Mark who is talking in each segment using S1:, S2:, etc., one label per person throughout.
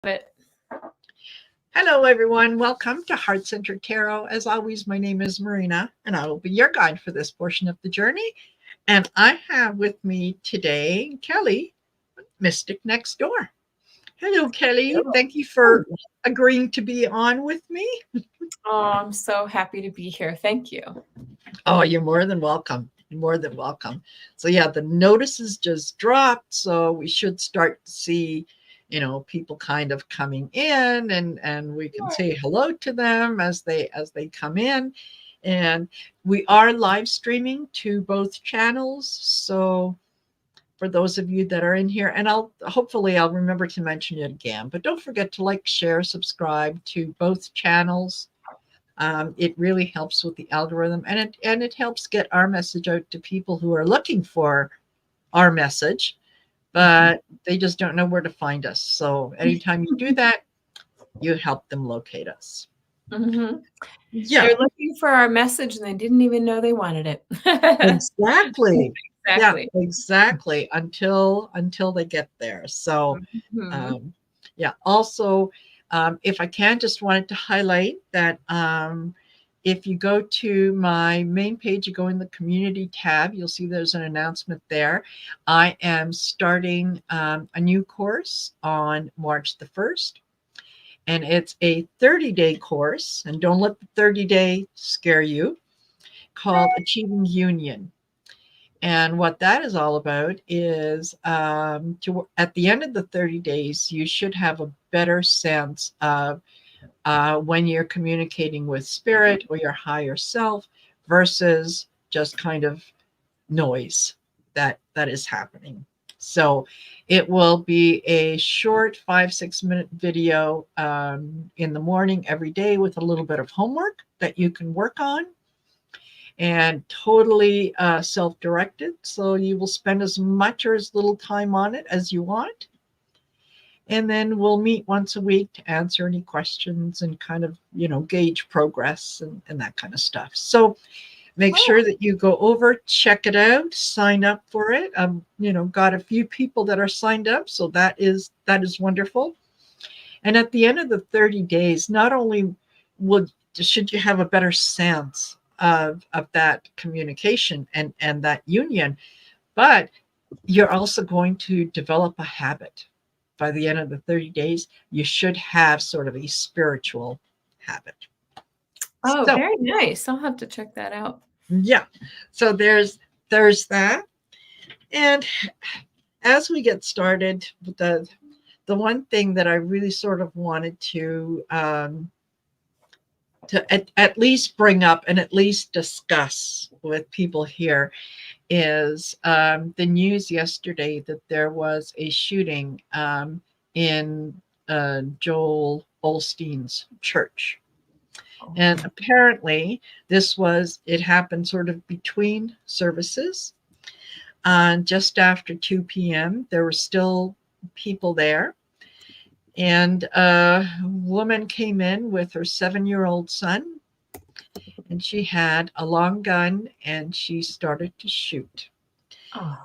S1: But
S2: Hello, everyone. Welcome to Heart Centered Tarot. As always, my name is Marina, and I will be your guide for this portion of the journey. And I have with me today Kelly, Mystic Next Door. Hello, Kelly. Thank you for agreeing to be on with me.
S1: I'm so happy to be here. Thank you.
S2: Oh, you're more than welcome. You're more than welcome. So, yeah, the notices just dropped. So, we should start to see people kind of coming in, and we can say hello to them as they come in. And we are live streaming to both channels, so for those of you that are in here, and I'll remember to mention it again, but don't forget to like, share, subscribe to both channels. It really helps with the algorithm, and it helps get our message out to people who are looking for our message, but they just don't know where to find us. So anytime you do that, you help them locate us.
S1: Mm-hmm.
S2: Yeah,
S1: They're looking for our message and they didn't even know they wanted it.
S2: exactly. Yeah,
S1: Exactly.
S2: exactly. Until they get there. So,
S1: Mhm.
S2: yeah. Also, if I can, just wanted to highlight that if you go to my main page, you go in the community tab, you'll see there's an announcement there. I am starting a new course on March the 1st. And it's a 30-day course. And don't let the 30-day scare you, called Achieving Union. And what that is all about is at the end of the 30 days, you should have a better sense of when you're communicating with spirit or your higher self versus just kind of noise that is happening. So it will be a short 5-6 minute video in the morning every day with a little bit of homework that you can work on, and totally self-directed. So you will spend as much or as little time on it as you want. And then we'll meet once a week to answer any questions and kind of, gauge progress and that kind of stuff. So make sure that you go over, check it out, sign up for it. Got a few people that are signed up. So that is wonderful. And at the end of the 30 days, not only should you have a better sense of that communication and that union, but you're also going to develop a habit. By the end of the 30 days, you should have sort of a spiritual habit.
S1: Oh,
S2: So,
S1: very nice. I'll have to check that out.
S2: yeah. So there's that. And as we get started, the one thing that I really sort of wanted to at least bring up and at least discuss with people here is the news yesterday that there was a shooting in Joel Olstein's church. And apparently it happened sort of between services. Just after 2 p.m., there were still people there. And a woman came in with her 7-year-old son, and she had a long gun, and she started to shoot.
S1: Oh.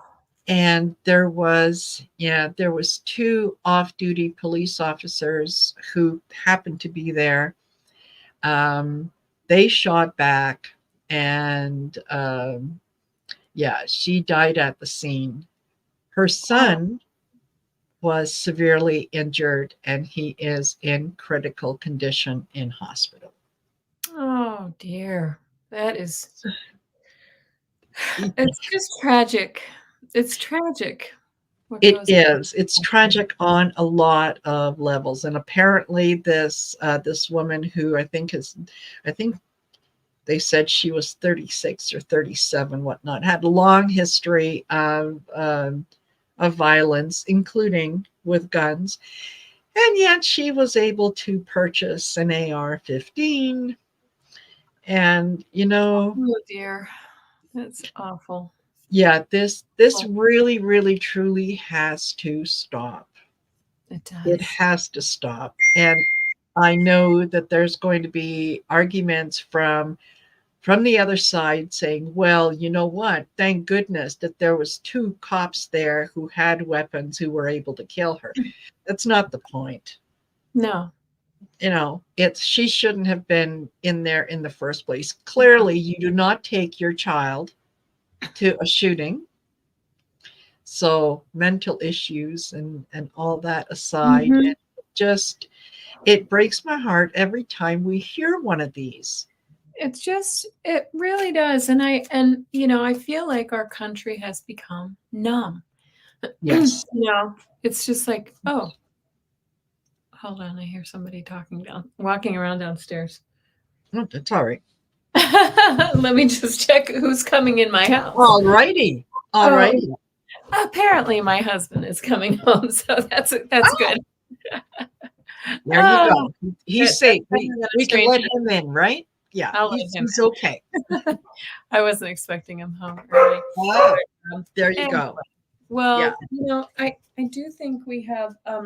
S2: And there was 2 off-duty police officers who happened to be there. They shot back, and she died at the scene. Her son was severely injured, and he is in critical condition in hospital.
S1: Oh dear. It's just tragic. It's tragic.
S2: It is. It's tragic on a lot of levels, and apparently this woman who I think they said she was 36 or 37, whatnot, had a long history of violence, including with guns, and yet she was able to purchase an AR-15. And
S1: Oh dear, that's awful.
S2: yeah, this really, really, truly has to stop.
S1: It does.
S2: It has to stop. And I know that there's going to be arguments from the other side saying, well, you know what? Thank goodness that there was 2 cops there who had weapons who were able to kill her. That's not the point.
S1: No.
S2: She shouldn't have been in there in the first place.
S1: No.
S2: Clearly, you do not take your child to a shooting. So mental issues and all that aside,
S1: Mhm.
S2: and it breaks my heart every time we hear one of these.
S1: It really does. And I feel like our country has become numb.
S2: Yes.
S1: It's just like, oh, hold on, I hear somebody walking around downstairs.
S2: Oh, that's all right.
S1: Let me just check who's coming in my house.
S2: All righty. All
S1: Oh,
S2: righty.
S1: apparently my husband is coming home, so that's good.
S2: There you
S1: Oh,
S2: go. He's safe.
S1: better than a
S2: We can let
S1: stranger.
S2: him in, right? Yeah,
S1: I'll let him
S2: he's okay.
S1: in. I wasn't expecting him home early.
S2: Ah, there you
S1: Anyway,
S2: go.
S1: well,
S2: Yeah.
S1: I do think we have a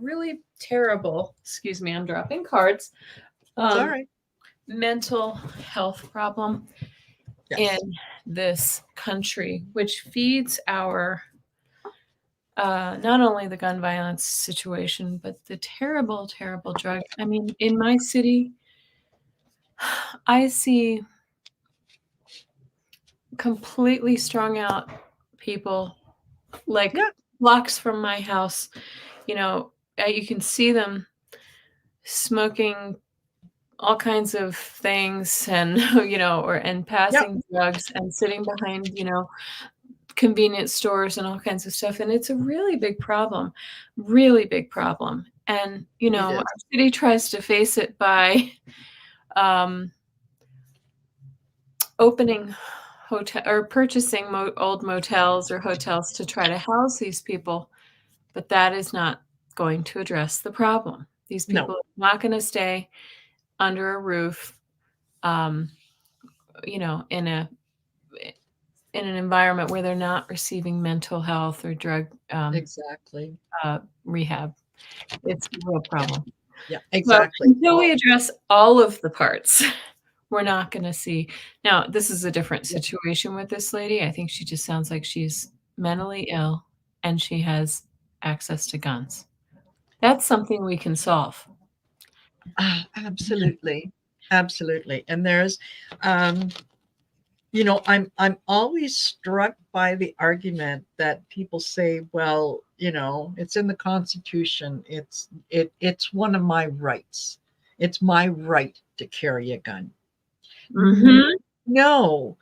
S1: really terrible, excuse me, I'm dropping cards,
S2: It's all right.
S1: mental health problem
S2: Yes.
S1: in this country, which feeds our not only the gun violence situation, but the terrible, terrible drug. I mean, in my city, I see completely strung out people like
S2: Yeah.
S1: blocks from my house. You can see them smoking all kinds of things and and
S2: Yep.
S1: passing drugs and sitting behind convenience stores and all kinds of stuff, and it's a really big problem. And
S2: It
S1: our
S2: is.
S1: city tries to face it by um, opening hotel or purchasing old motels or hotels to try to house these people, but that is not going to address the problem. These
S2: No.
S1: people are not going to stay under a roof, um, in an environment where they're not receiving mental health or drug
S2: Exactly.
S1: rehab. It's a real problem.
S2: Yeah,
S1: So
S2: exactly.
S1: until we address all of the parts, we're not going to see. Now, this is a different
S2: Yeah.
S1: situation with this lady. I think she just sounds like she's mentally ill and she has access to guns. That's something we can solve.
S2: Absolutely. Absolutely. And there's um I'm always struck by the argument that people say, well, it's in the Constitution. It's one of my rights. It's my right to carry a gun.
S1: Mhm.
S2: No,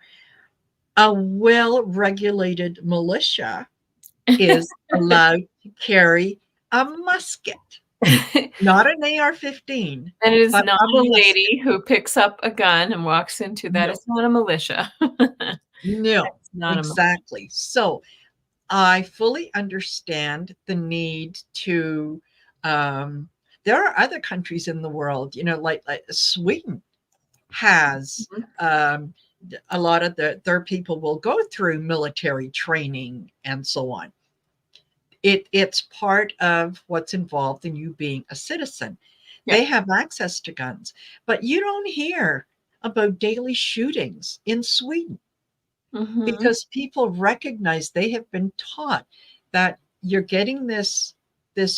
S2: a well-regulated militia is allowed to carry a musket, not an AR-15,
S1: And it is
S2: but
S1: not
S2: a
S1: a
S2: musket.
S1: lady who picks up a gun and walks into that.
S2: No,
S1: It's not a militia.
S2: no,
S1: It's not a militia.
S2: exactly. So I fully understand the need to. Um, there are other countries in the world, like Sweden has
S1: Mhm.
S2: a lot of their people will go through military training and so on. It's part of what's involved in you being a citizen.
S1: Yeah.
S2: They have access to guns, but you don't hear about daily shootings in Sweden
S1: Mhm.
S2: because people recognize they have been taught that you're getting this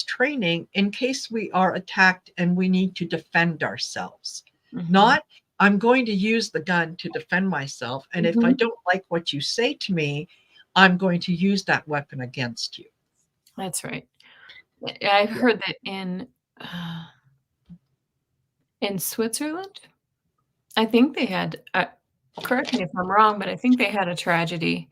S2: training in case we are attacked and we need to defend ourselves,
S1: Mhm.
S2: not I'm going to use the gun to defend myself, and if I
S1: Mhm.
S2: don't like what you say to me, I'm going to use that weapon against you.
S1: That's right. I've
S2: Yeah.
S1: heard that uh, in Switzerland, I think they had, correct me if I'm wrong, but I think they had a tragedy,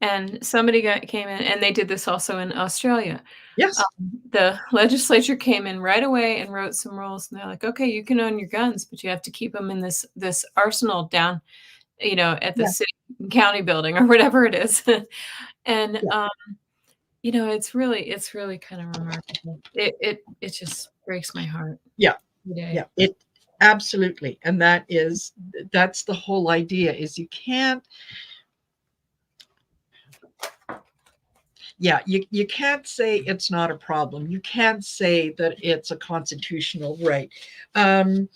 S1: and somebody came in, and they did this also in Australia.
S2: Yes.
S1: The legislature came in right away and wrote some rules, and they're like, "Okay, you can own your guns, but you have to keep them in this arsenal down, at the
S2: Yeah.
S1: city county building," or whatever it is. And,
S2: Yeah.
S1: it's really kind of remarkable. It just breaks my heart
S2: Yeah.
S1: every
S2: Yeah.
S1: day.
S2: It absolutely. And that's the whole idea is you can't. Yeah, you can't say it's not a problem. You can't say that it's a constitutional right. Um,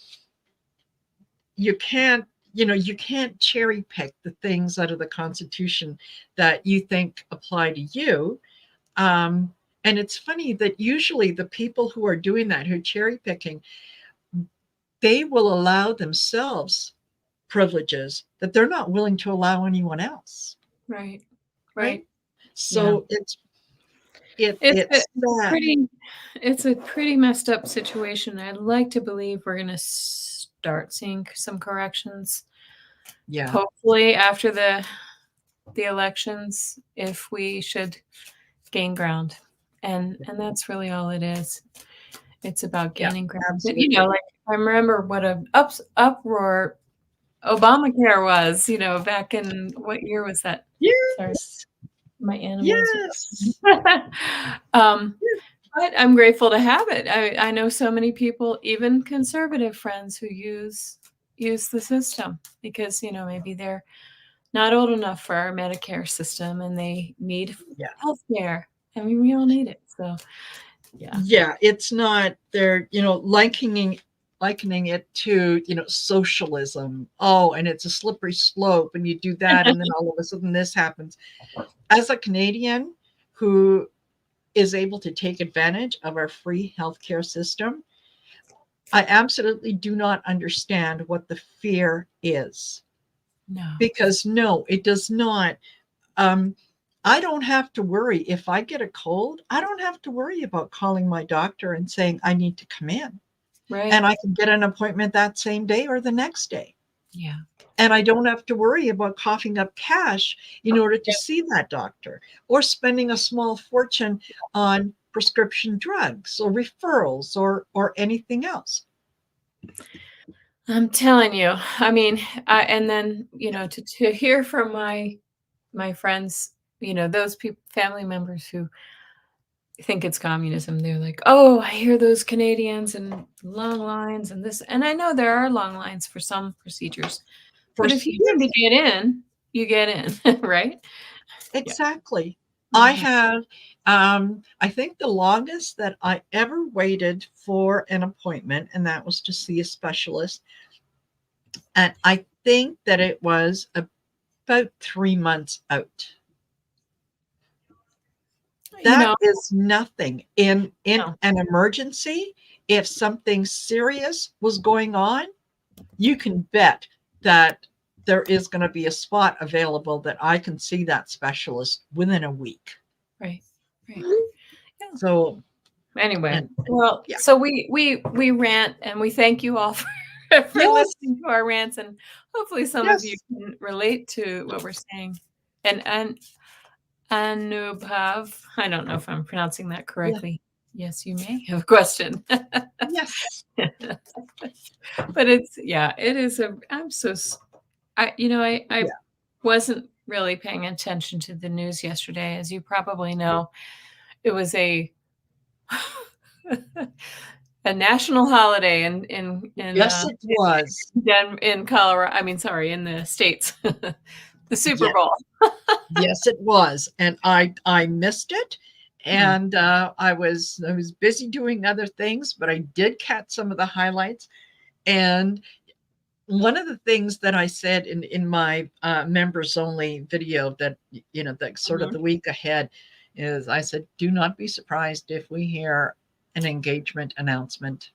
S2: you can't, you can't cherry pick the things out of the Constitution that you think apply to you. Um, And it's funny that usually the people who are doing that, who are cherry picking, they will allow themselves privileges that they're not willing to allow anyone else.
S1: Right.
S2: Right.
S1: Right. Yeah.
S2: So it's
S1: It's
S2: that.
S1: a pretty messed up situation. I'd like to believe we're going to start seeing some corrections.
S2: Yeah.
S1: Hopefully after the elections, if we should gain ground. And that's really all it is. It's about gaining ground. But,
S2: Absolutely.
S1: like I remember what a uproar Obamacare was, back in what year was that? Sorry,
S2: Yes.
S1: my animals.
S2: Yes.
S1: But I'm grateful to have it. I know so many people, even conservative friends, who use the system because maybe they're not old enough for our Medicare system and they need
S2: Yeah.
S1: healthcare. I mean, we all need it. So, yeah.
S2: Yeah. It's not, they're, likening it to, socialism. Oh, and it's a slippery slope, and you do that, and then all of a sudden this happens. As a Canadian who is able to take advantage of our free healthcare system, I absolutely do not understand what the fear is.
S1: No.
S2: Because no, it does not. I don't have to worry if I get a cold. I don't have to worry about calling my doctor and saying I need to come in.
S1: Right.
S2: And I can get an appointment that same day or the next day.
S1: Yeah.
S2: And I don't have to worry about coughing up cash in order to see that doctor, or spending a small fortune on prescription drugs or referrals or anything else.
S1: I'm telling you. I mean, and then, to hear from my friends, those people, family members who think it's communism, they're like, "Oh, I hear those Canadians and long lines and this," and I know there are long lines for some procedures, but if you need to get in, you get in, right?
S2: Exactly. I
S1: Mhm.
S2: have, I think the longest that I ever waited for an appointment, and that was to see a specialist. And I think that it was about 3 months out. That is nothing. In
S1: No.
S2: an emergency, if something serious was going on, you can bet that there is going to be a spot available that I can see that specialist within a week.
S1: Right. Right. Yeah.
S2: So
S1: Anyway,
S2: and
S1: well,
S2: yeah.
S1: so we rant, and we thank you all for
S2: Yes.
S1: listening to our rants, and hopefully some of you
S2: Yes.
S1: can relate to what we're saying. And Anubhav, I don't know if I'm pronouncing that
S2: Yeah.
S1: correctly. Yes, you may have a question.
S2: Yes.
S1: But it is I'm so I
S2: Yeah.
S1: wasn't really paying attention to the news yesterday. As you probably know, it was a a national holiday
S2: Yes, it was.
S1: in Colorado. I mean, sorry, in the States, the Super
S2: Yeah.
S1: Bowl.
S2: Yes, it was. And I missed it.
S1: Hmm.
S2: And I was busy doing other things, but I did catch some of the highlights. And one of the things that I said in my members only video that, that sort of the week ahead is, I said, do not be surprised if we hear an engagement announcement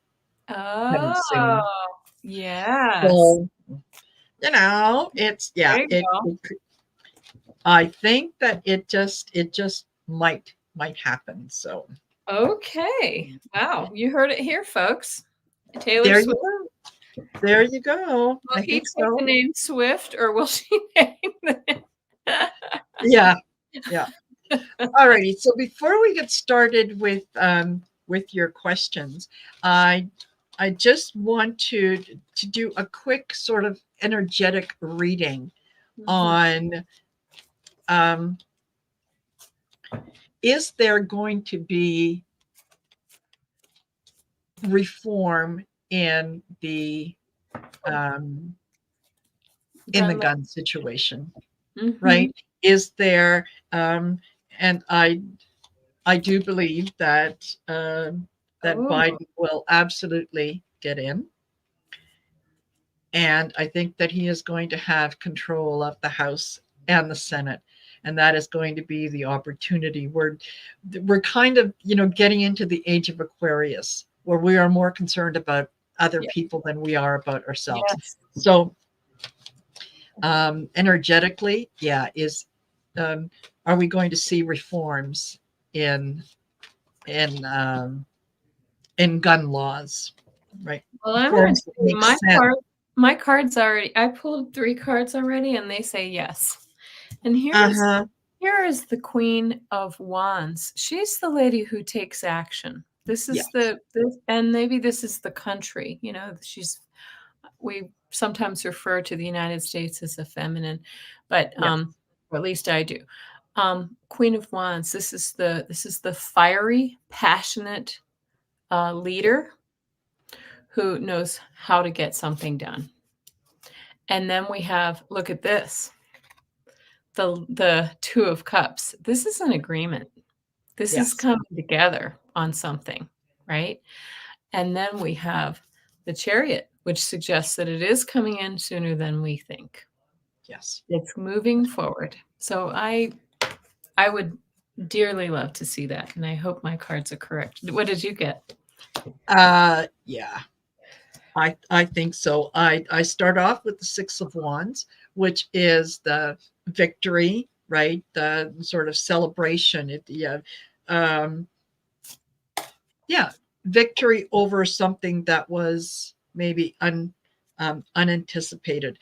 S2: coming soon.
S1: Oh, yes.
S2: So, it's,
S1: There you go.
S2: I think that it just might happen. So
S1: Okay. Wow. You heard it here, folks. Taylor
S2: there you
S1: Swift.
S2: go. There you go.
S1: Will
S2: I
S1: he
S2: think
S1: take the
S2: so.
S1: name Swift, or will she name the
S2: Yeah. Yeah. All righty. So before we get started with your questions, I just want to do a quick sort of energetic reading on is there going to be reform in the gun situation, right? Is there and I do believe that Biden will absolutely get in. And I think that he is going to have control of the House and the Senate. and that is going to be the opportunity. We're kind of, getting into the age of Aquarius, where we are more concerned about other
S1: Yeah.
S2: people than we are about ourselves.
S1: Yes.
S2: So energetically, are we going to see reforms in in um, in gun laws, right?
S1: Well, I'm going to
S2: Reforms that
S1: say
S2: make sense.
S1: my cards already. I pulled 3 cards already, and they say yes. And
S2: Uh-huh.
S1: here is the Queen of Wands. She's the lady who takes action. This is
S2: Yes.
S1: and maybe this is the country. We sometimes refer to the United States as a feminine, but
S2: Yes.
S1: or at least I do. Queen of Wands. This is the fiery, passionate leader who knows how to get something done. And then we have, look at this, the 2 of Cups. This is an agreement. This is
S2: Yes.
S1: coming together on something, right? And then we have the Chariot, which suggests that it is coming in sooner than we think.
S2: Yes.
S1: It's moving forward. So I would dearly love to see that, and I hope my cards are correct. What did you get?
S2: Yeah. I think so. I start off with the 6 of Wands, which is the victory, right? The sort of celebration. Um, yeah, victory over something that was maybe unanticipated.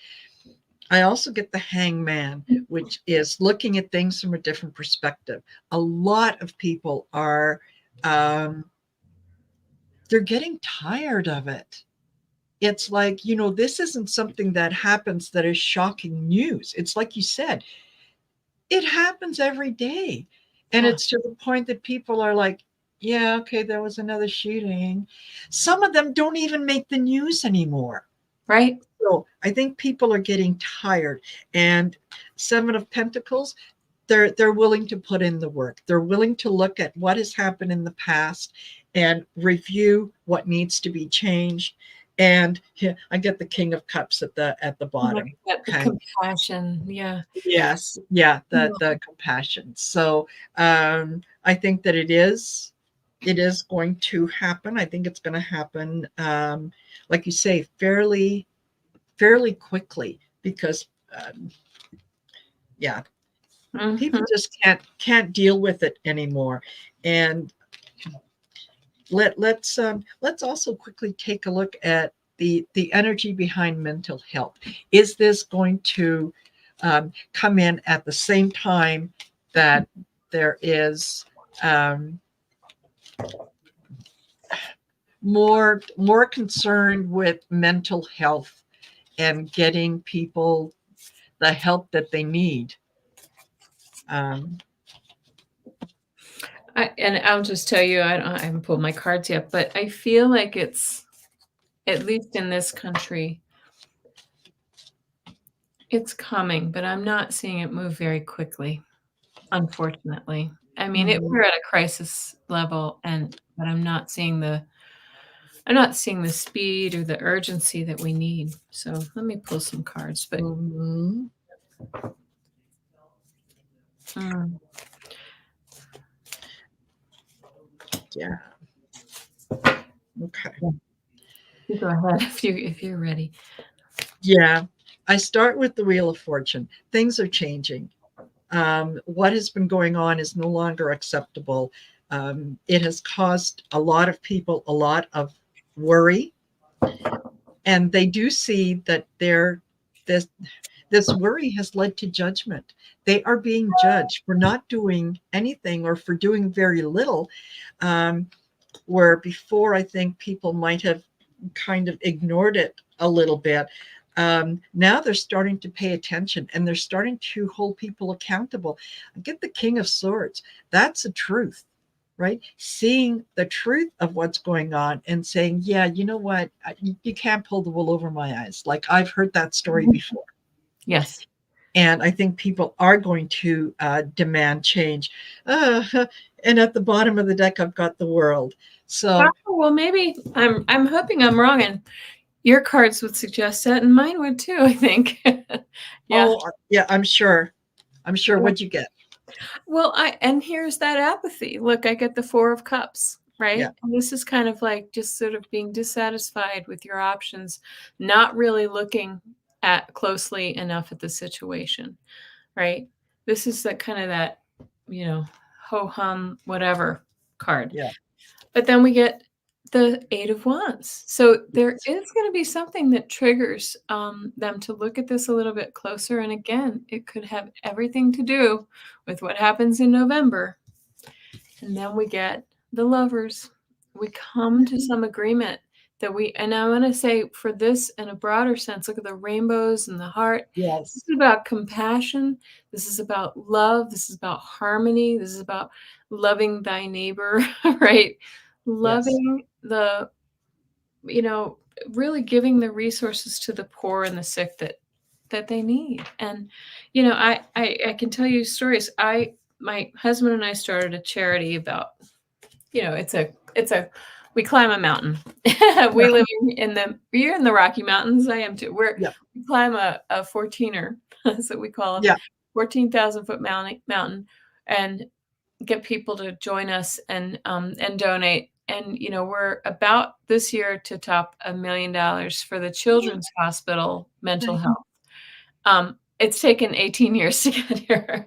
S2: I also get the Hangman, which is looking at things from a different perspective. A lot of people are they're getting tired of it. It's like, this isn't something that happens that is shocking news. It's like you said, it happens every day. And
S1: Yeah.
S2: it's to the point that people are like, yeah, okay, there was another shooting. Some of them don't even make the news anymore.
S1: Right?
S2: So I think people are getting tired. And 7 of Pentacles, they're willing to put in the work. They're willing to look at what has happened in the past and review what needs to be changed. And I get the King of Cups at the bottom.
S1: The
S2: Okay.
S1: compassion. Yeah.
S2: Yes. Yeah. The compassion. So I think that it is going to happen. I think it's going to happen, like you say, fairly quickly, because yeah, people
S1: Mhm.
S2: just can't deal with it anymore. And let's also quickly take a look at the energy behind mental health. Is this going to come in at the same time that there is more concern with mental health and getting people the help that they need?
S1: And I'll just tell you, I haven't pulled my cards yet, but I feel like it's, at least in this country, it's coming, but I'm not seeing it move very quickly, unfortunately. I mean,
S2: Mhm.
S1: we're at a crisis level, but I'm not seeing the speed or the urgency that we need. So let me pull some cards. But
S2: Mhm.
S1: mm,
S2: Yeah. Okay.
S1: you go ahead if you're ready.
S2: Yeah. I start with the Wheel of Fortune. Things are changing. What has been going on is no longer acceptable. It has caused a lot of people a lot of worry, and they do see that this this worry has led to judgment. They are being judged for not doing anything or for doing very little, um, where before I think people might have kind of ignored it a little bit. Now they're starting to pay attention, and they're starting to hold people accountable. Get the King of Swords. That's the truth, right? Seeing the truth of what's going on and saying, yeah, you know what? You can't pull the wool over my eyes. Like, I've heard that story before.
S1: Yes.
S2: And I think people are going to demand change. And at the bottom of the deck, I've got the World. So,
S1: Well, maybe I'm hoping I'm wrong, and your cards would suggest that, and mine would too, I think. Yeah.
S2: oh, yeah, I'm sure. I'm sure. What'd you get?
S1: Well, and here's that apathy. Look, I get the 4 of Cups,
S2: Yeah.
S1: right? And this is kind of like just sort of being dissatisfied with your options, not really looking at closely enough at the situation, right? This is that kind of that, ho hum whatever card.
S2: Yeah.
S1: But then we get the 8 of Wands. So there is going to be something that triggers them to look at this a little bit closer. And again, it could have everything to do with what happens in November. And then we get the Lovers. We come to some agreement that and I want to say for this in a broader sense, look at the rainbows and the heart. This
S2: Yes.
S1: is about compassion. This is about love. This is about harmony. This is about loving thy neighbor, right?
S2: Yes.
S1: Loving really giving the resources to the poor and the sick that they need. And, I can tell you stories. My husband and I started a charity about, we climb a mountain. We live you're in the Rocky Mountains. I am too.
S2: Yeah.
S1: We climb a 14er, that's what we call
S2: Yeah.
S1: 14,000-foot mountain, and get people to join us and donate. And we're about this year to top $1 million for the Children's Hospital mental health. It's taken 18 years to get here,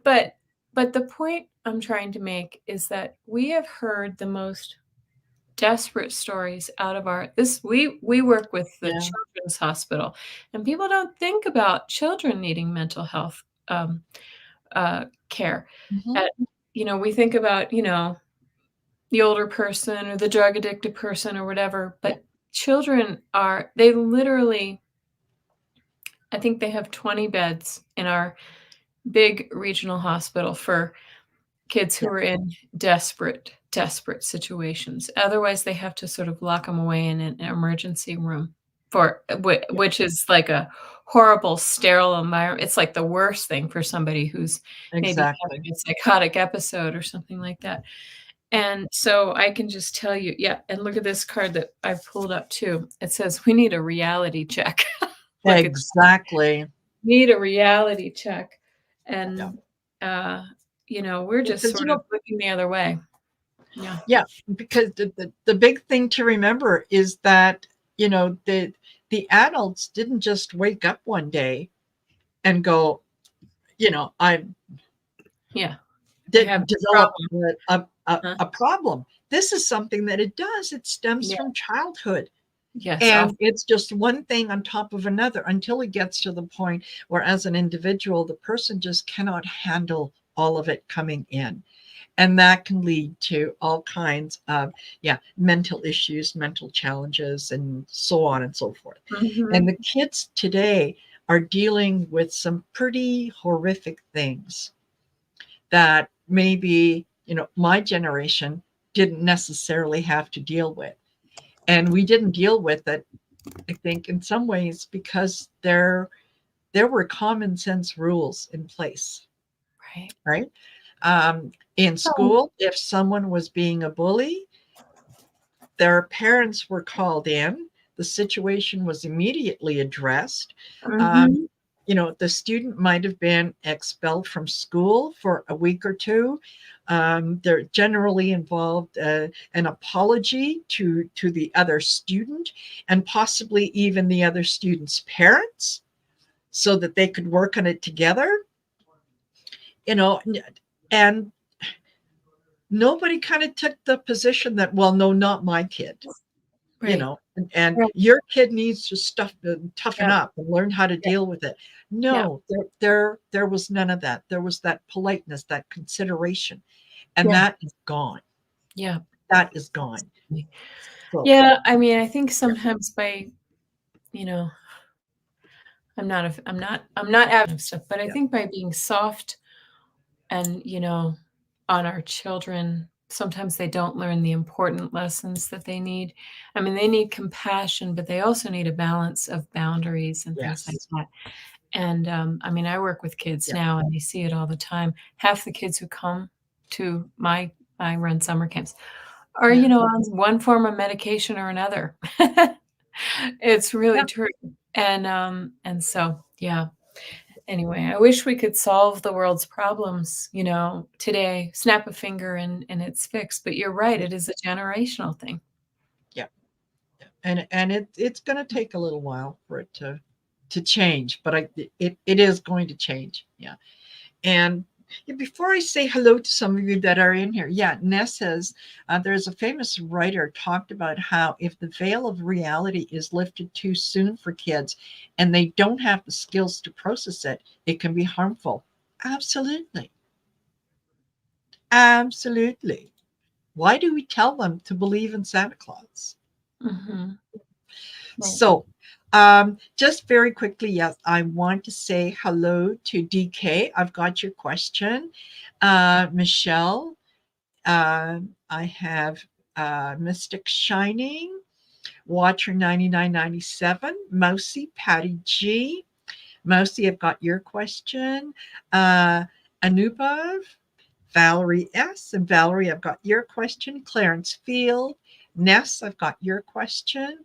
S1: but the point I'm trying to make is that we have heard the most desperate stories out of we work with the
S2: Yeah.
S1: Children's Hospital, and people don't think about children needing mental health care.
S2: Mhm.
S1: We think about, the older person or the drug addicted person or whatever,
S2: Yeah.
S1: but children they literally, I think they have 20 beds in our big regional hospital for kids who
S2: Yeah.
S1: are in desperate, desperate situations. Otherwise, they have to sort of lock them away in an emergency room which is like a horrible, sterile environment. It's like the worst thing for somebody who's maybe
S2: Exactly.
S1: having a psychotic episode or something like that. And so I can just tell you, yeah, and look at this card that I pulled up too. It says, we need a reality check. Look, it's
S2: Exactly.
S1: need a reality check.
S2: Yeah.
S1: And, we're just
S2: Because,
S1: sort of looking the other way. Yeah.
S2: yeah, because the big thing to remember is that, the adults didn't just wake up one day and go, I
S1: Yeah. They have
S2: did develop
S1: problem. Huh?
S2: a problem. This is something that it does. It stems
S1: Yeah.
S2: from childhood.
S1: Yes.
S2: And it's just one thing on top of another until it gets to the point where, as an individual, the person just cannot handle all of it coming in. And that can lead to all kinds of, mental issues, mental challenges, and so on and so forth.
S1: Mhm.
S2: And the kids today are dealing with some pretty horrific things that maybe, my generation didn't necessarily have to deal with. And we didn't deal with it, I think, in some ways because there were common sense rules in place,
S1: Right.
S2: right? In school, if someone was being a bully, their parents were called in. The situation was immediately addressed.
S1: Mhm.
S2: The student might have been expelled from school for a week or two. They're generally involved an apology to the other student and possibly even the other student's parents so that they could work on it together. And nobody kind of took the position that, well, no, not my kid.
S1: Right.
S2: And
S1: Right.
S2: your kid needs to toughen
S1: Yeah.
S2: up and learn how to
S1: Yeah.
S2: deal with it.
S1: Yeah.
S2: No, there was none of that. There was that politeness, that consideration, and
S1: Yeah.
S2: that is gone.
S1: Yeah.
S2: That is gone. So,
S1: Yeah. I mean, I think sometimes you know, I'm not advocate of stuff, but I
S2: yeah,
S1: think by being soft and, on our children, sometimes they don't learn the important lessons that they need. I mean, they need compassion, but they also need a balance of boundaries and things like
S2: yes,
S1: that. And, I mean, I work with kids
S2: yeah,
S1: now, and they see it all the time. Half the kids who come to I run summer camps, are,
S2: yeah,
S1: on one form of medication or another. It's really
S2: yeah.
S1: true. And so, yeah. Anyway, I wish we could solve the world's problems, today, snap a finger and it's fixed. But you're right, it is a generational thing.
S2: Yeah. And it's going to take a little while for it to change, but it is going to change. Yeah. And before I say hello to some of you that are in here, Ness says there's a famous writer talked about how if the veil of reality is lifted too soon for kids and they don't have the skills to process it, it can be harmful. Absolutely. Absolutely. Why do we tell them to believe in Santa Claus?
S1: Mm-hmm. Right.
S2: So, just very quickly, yes, I want to say hello to DK. I've got your question. Michelle, I have Mystic Shining, Watcher 9997, Mousy, Patty G. Mousy, I've got your question. Anubhav, Valerie S. And Valerie, I've got your question. Clarence Field, Ness, I've got your question.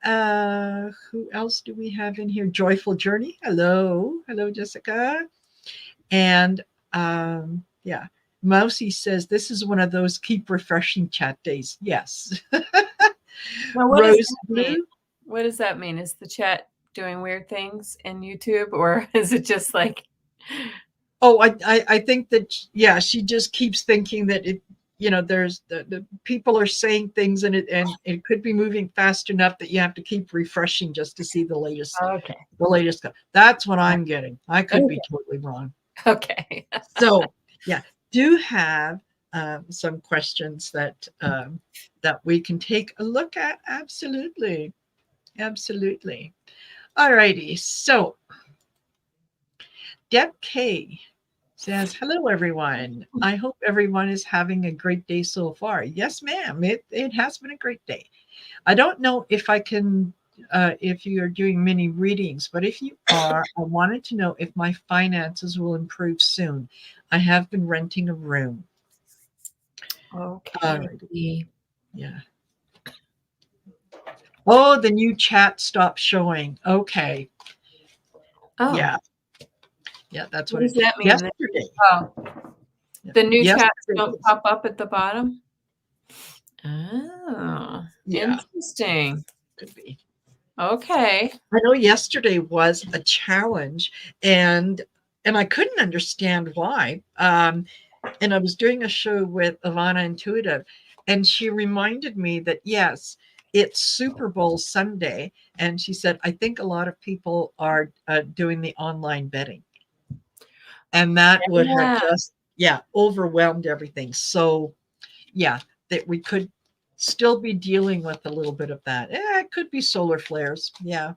S2: Who else do we have in here? Joyful Journey. Hello. Hello, Jessica. And Mousy says this is one of those keep refreshing chat days. Yes.
S1: Now,
S2: Rose Blue.
S1: What does that mean? Is the chat doing weird things in YouTube, or is it just like?
S2: Oh, I think that she just keeps thinking that there's the people are saying things and it could be moving fast enough that you have to keep refreshing just to see the latest.
S1: Okay.
S2: The latest. That's what I'm getting. I could be totally wrong.
S1: Okay.
S2: So do have some questions that we can take a look at. Absolutely. Absolutely. All righty. So Deb K says, hello, everyone. I hope everyone is having a great day so far. Yes, ma'am. It has been a great day. I don't know if I can, if you are doing mini readings, but if you are, I wanted to know if my finances will improve soon. I have been renting a room.
S1: Okay.
S2: Yeah. Oh, the new chat stopped showing. Okay.
S1: Oh.
S2: Yeah, that's
S1: what does that mean?
S2: Yesterday.
S1: Oh. The new chats don't pop up at the bottom? Oh, interesting.
S2: Could be.
S1: Okay.
S2: I know yesterday was a challenge and I couldn't understand why. And I was doing a show with AVANA Intuitive and she reminded me that, yes, it's Super Bowl Sunday. And she said, I think a lot of people are doing the online betting. And that would have just, overwhelmed everything. So, that we could still be dealing with a little bit of that. It could be solar flares. Yeah.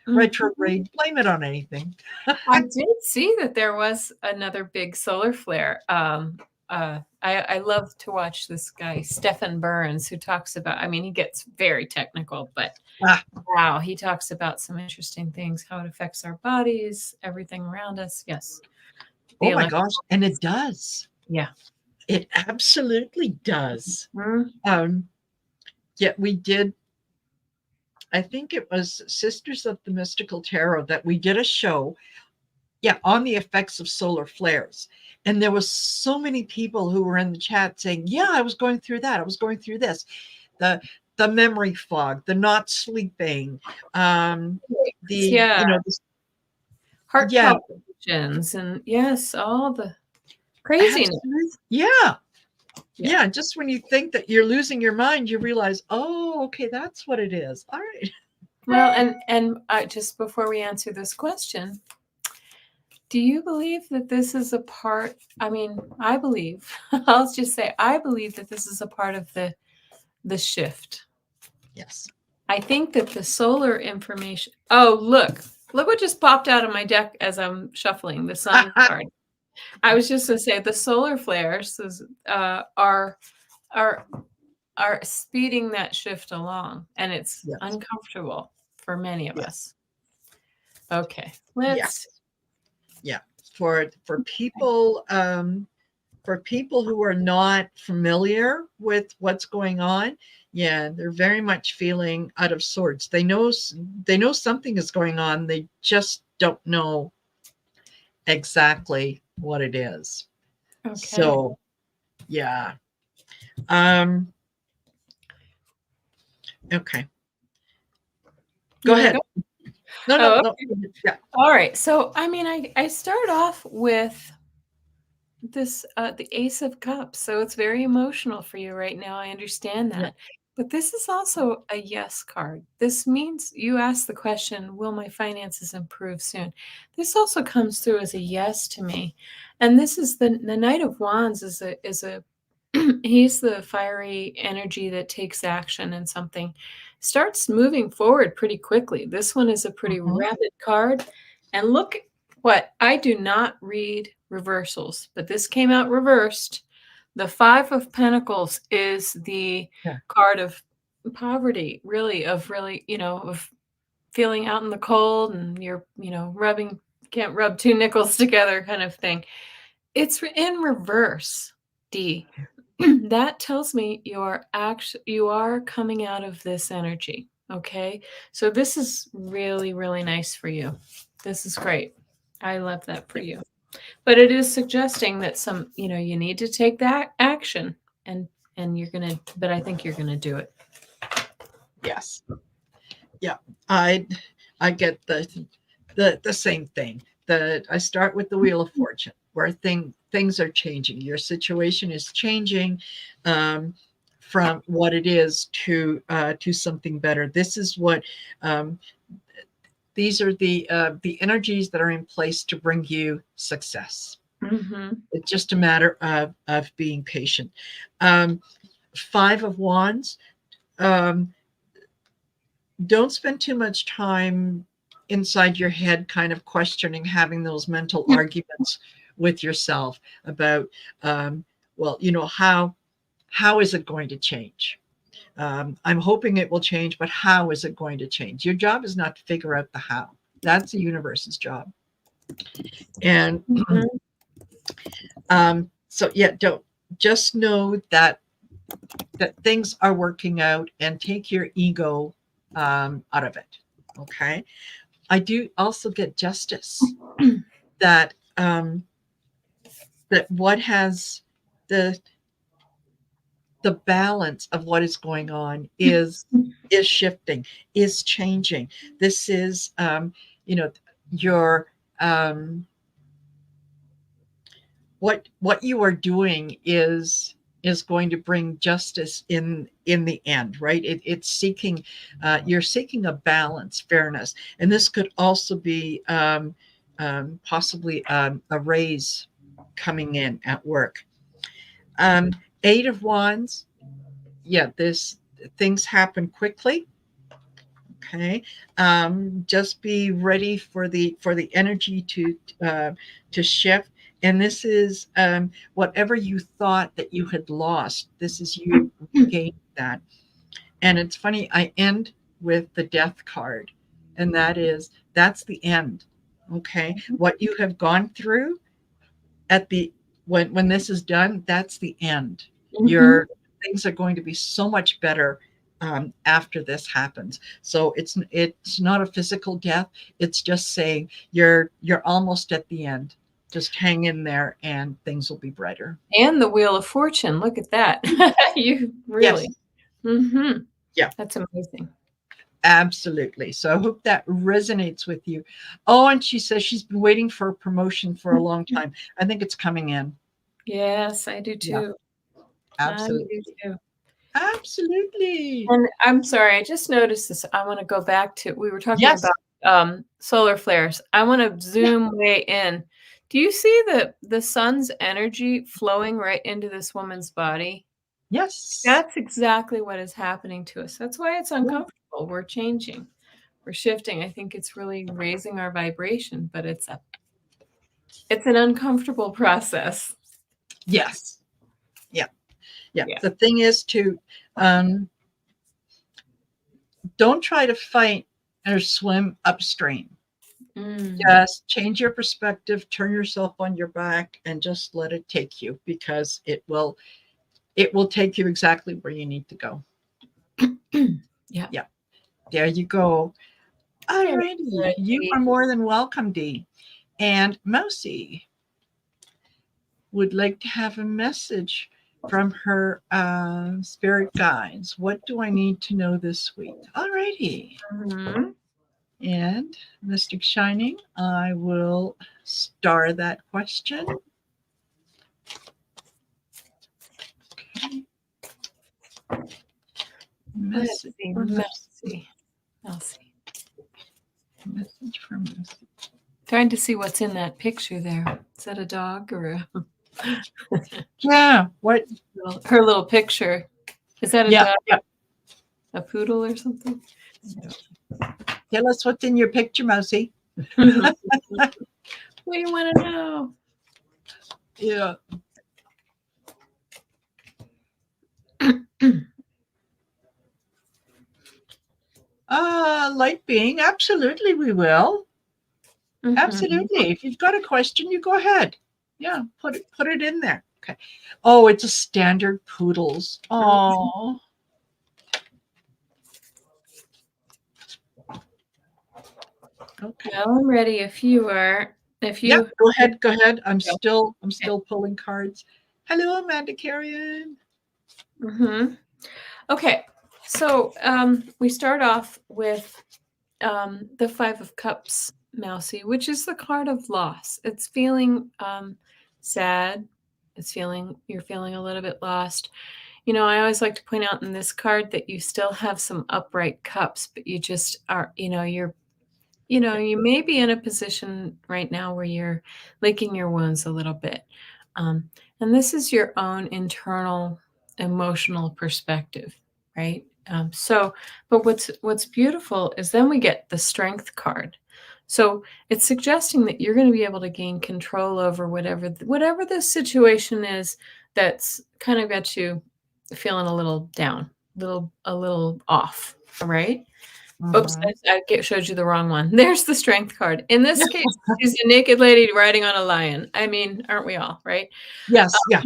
S2: Retrograde, blame it on anything.
S1: I did see that there was another big solar flare. I love to watch this guy, Stephen Burns, who talks about, he gets very technical, but wow, he talks about some interesting things, how it affects our bodies, everything around us. Yes.
S2: Oh my gosh. And it does.
S1: Yeah.
S2: It absolutely does. Yet we did, I think it was Sisters of the Mystical Tarot that we did a show, on the effects of solar flares. And there was so many people who were in the chat saying, I was going through that. I was going through this. The memory fog, the not sleeping,
S1: heart palpitations, and yes, all the craziness.
S2: Yeah, just when you think that you're losing your mind, you realize, oh, okay, that's what it is. All right.
S1: Well, and just before we answer this question, do you believe that this is a part? I believe. I'll just say, I believe that this is a part of the shift.
S2: Yes.
S1: I think that the solar information. Oh, look what just popped out of my deck as I'm shuffling the sun card. I was just going to say the solar flares are speeding that shift along, and it's uncomfortable for many of us. Okay, let's.
S2: For people who are not familiar with what's going on, they're very much feeling out of sorts. They know something is going on. They just don't know exactly what it is.
S1: Okay.
S2: So, yeah. Um, okay.
S1: You
S2: Go
S1: want to
S2: ahead.
S1: go?
S2: No, no,
S1: Oh,
S2: no.
S1: okay.
S2: Yeah.
S1: All right. So, I mean, I start off with this the Ace of Cups. So it's very emotional for you right now. I understand
S2: Yeah.
S1: that. But this is also a yes card. This means you ask the question, will my finances improve soon? This also comes through as a yes to me. And this is the Knight of Wands is a he's the fiery energy that takes action and something starts moving forward pretty quickly. This one is a pretty
S2: Mhm.
S1: rapid card. And look what I do not read reversals, but this came out reversed. The Five of Pentacles is the
S2: Yeah.
S1: card of poverty, really, of feeling out in the cold and you're, rubbing, can't rub two nickels together kind of thing. It's in reverse, D. That tells me you are coming out of this energy. Okay. So this is really, really nice for you. This is great. I love that for
S2: Yeah.
S1: you. But it is suggesting that you need to take that action and but I think you're gonna do it.
S2: Yes. Yeah. I I get the same thing. That I start with the Wheel of Fortune, where things are changing. Your situation is changing, um, from what it is to something better. This is what um, these are the energies that are in place to bring you success.
S1: Mhm.
S2: It's just a matter of being patient. Um, Five of Wands. Um, don't spend too much time inside your head kind of questioning, having those mental arguments with yourself about well, how is it going to change. I'm hoping it will change, but how is it going to change? Your job is not to figure out the how. That's the universe's job. And
S1: Mhm.
S2: so yeah, don't just know that things are working out, and take your ego out of it. Okay. I do also get justice, that that what has the the balance of what is going on is shifting, is changing. This is you know your what you are doing is going to bring justice in the end, right? It's seeking, you're seeking a balance, fairness, and this could also be possibly a raise coming in at work. um, Eight of Wands. Yeah, this things happen quickly. Okay. Just be ready for the energy to shift. And this is whatever you thought that you had lost. This is you regaining that. And it's funny. I end with the Death card, and that's the end. Okay, what you have gone through at the when this is done, that's the end.
S1: Mhm.
S2: Your things are going to be so much better after this happens. So it's not a physical death. It's just saying you're almost at the end. Just hang in there, and things will be brighter.
S1: And the Wheel of Fortune. Look at that. You
S2: Yes.
S1: really. Mhm.
S2: Yeah.
S1: That's amazing.
S2: Absolutely. So I hope that resonates with you. Oh, and she says she's been waiting for a promotion for a long time. I think it's coming in.
S1: Yes, I do
S2: Yeah,
S1: too. I do
S2: absolutely.
S1: too.
S2: Absolutely.
S1: And I'm sorry, I just noticed this. I wanna go back to we were talking
S2: Yes.
S1: about, solar flares. I wanna
S2: Yeah.
S1: zoom way in. Do you see the sun's energy flowing right into this woman's body?
S2: Yes.
S1: That's exactly what is happening to us. That's why it's
S2: Yeah.
S1: uncomfortable. We're changing. We're shifting. I think it's really raising our vibration, but it's an uncomfortable process.
S2: Yes. Yeah. Yeah.
S1: Yeah.
S2: The thing is to um, don't try to fight or swim upstream.
S1: Mm.
S2: Just change your perspective, turn yourself on your back, and just let it take you, because it will take you exactly where you need to go.
S1: Yeah.
S2: Yeah. There you go. All
S1: Very
S2: righty.
S1: good,
S2: You
S1: Dee.
S2: are more than welcome, Dee. And Mousy would like to have a message from her spirit guides. What do I need to know this week? All righty.
S1: Mm-hmm.
S2: And Mystic Shining, I will star that question. Okay.
S1: Let's see. Mousy.
S2: Message from Mousy.
S1: Trying to see what's in that picture there. Is that a dog or a
S2: Yeah. What?
S1: her little picture? Is that a dog?
S2: Yeah.
S1: A poodle or something?
S2: Tell us what's in your picture, Mousy.
S1: What do you want to know?
S2: Yeah. Light being, absolutely we will.
S1: Mm-hmm.
S2: Absolutely. If you've got a question, you go ahead. Yeah, put it in there. Okay. Oh, it's a standard poodles. Oh. Okay.
S1: Well, I'm ready if you are. If you
S2: go ahead. I'm still pulling cards. Hello, Amanda Carrion.
S1: Mm-hmm. Okay. So we start off with the Five of Cups, Mousy, which is the card of loss. It's feeling sad. You're feeling a little bit lost. I always like to point out in this card that you still have some upright cups, but you just are, you may be in a position right now where you're licking your wounds a little bit. And this is your own internal emotional perspective, right? But what's beautiful is then we get the Strength card. So it's suggesting that you're going to be able to gain control over whatever this situation is that's kind of got you feeling a little down, a little off, right? Oops, I showed you the wrong one. There's the Strength card. In this case, she's a naked lady riding on a lion. I mean, aren't we all, right?
S2: Yes, yeah.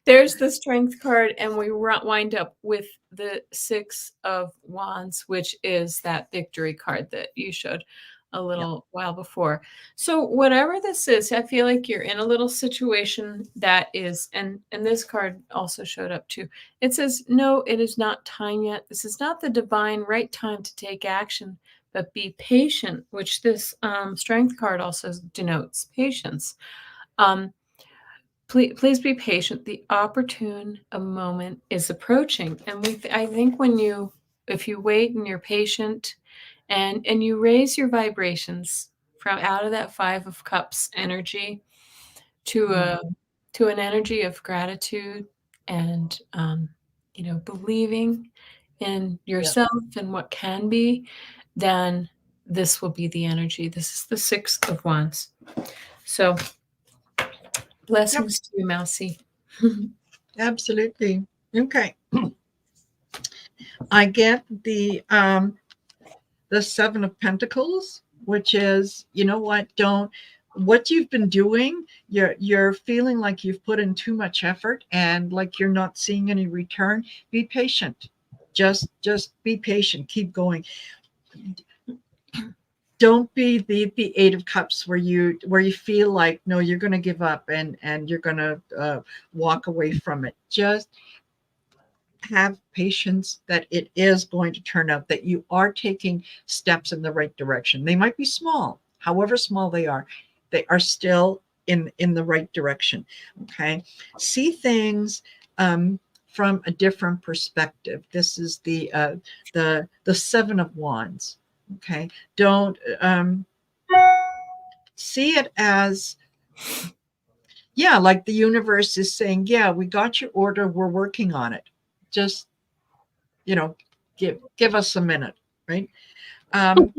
S1: There's the Strength card, and we wind up with the Six of Wands, which is that victory card that you showed a little while before. So whatever this is, I feel like you're in a little situation that is, and this card also showed up too. It says, no, it is not time yet. This is not the divine right time to take action, but be patient, which this Strength card also denotes patience. Please be patient. The opportune moment is approaching. And I think if you wait and you're patient and you raise your vibrations from out of that Five of Cups energy to an energy of gratitude and, believing in yourself and what can be, then this will be the energy. This is the Six of Wands. So blessings to you, Mousy.
S2: Absolutely. Okay. I get the Seven of Pentacles, which is, what you've been doing, you're feeling like you've put in too much effort and like you're not seeing any return. Be patient. Just be patient. Keep going. Don't be the Eight of Cups where you feel like, no, you're going to give up and you're going to walk away from it. Just have patience that it is going to turn out, that you are taking steps in the right direction. They might be small, however small they are still in the right direction. Okay. See things from a different perspective. This is the Seven of Wands. Okay. Don't see it as, like the universe is saying, we got your order. We're working on it. Just, give us a minute. Right. And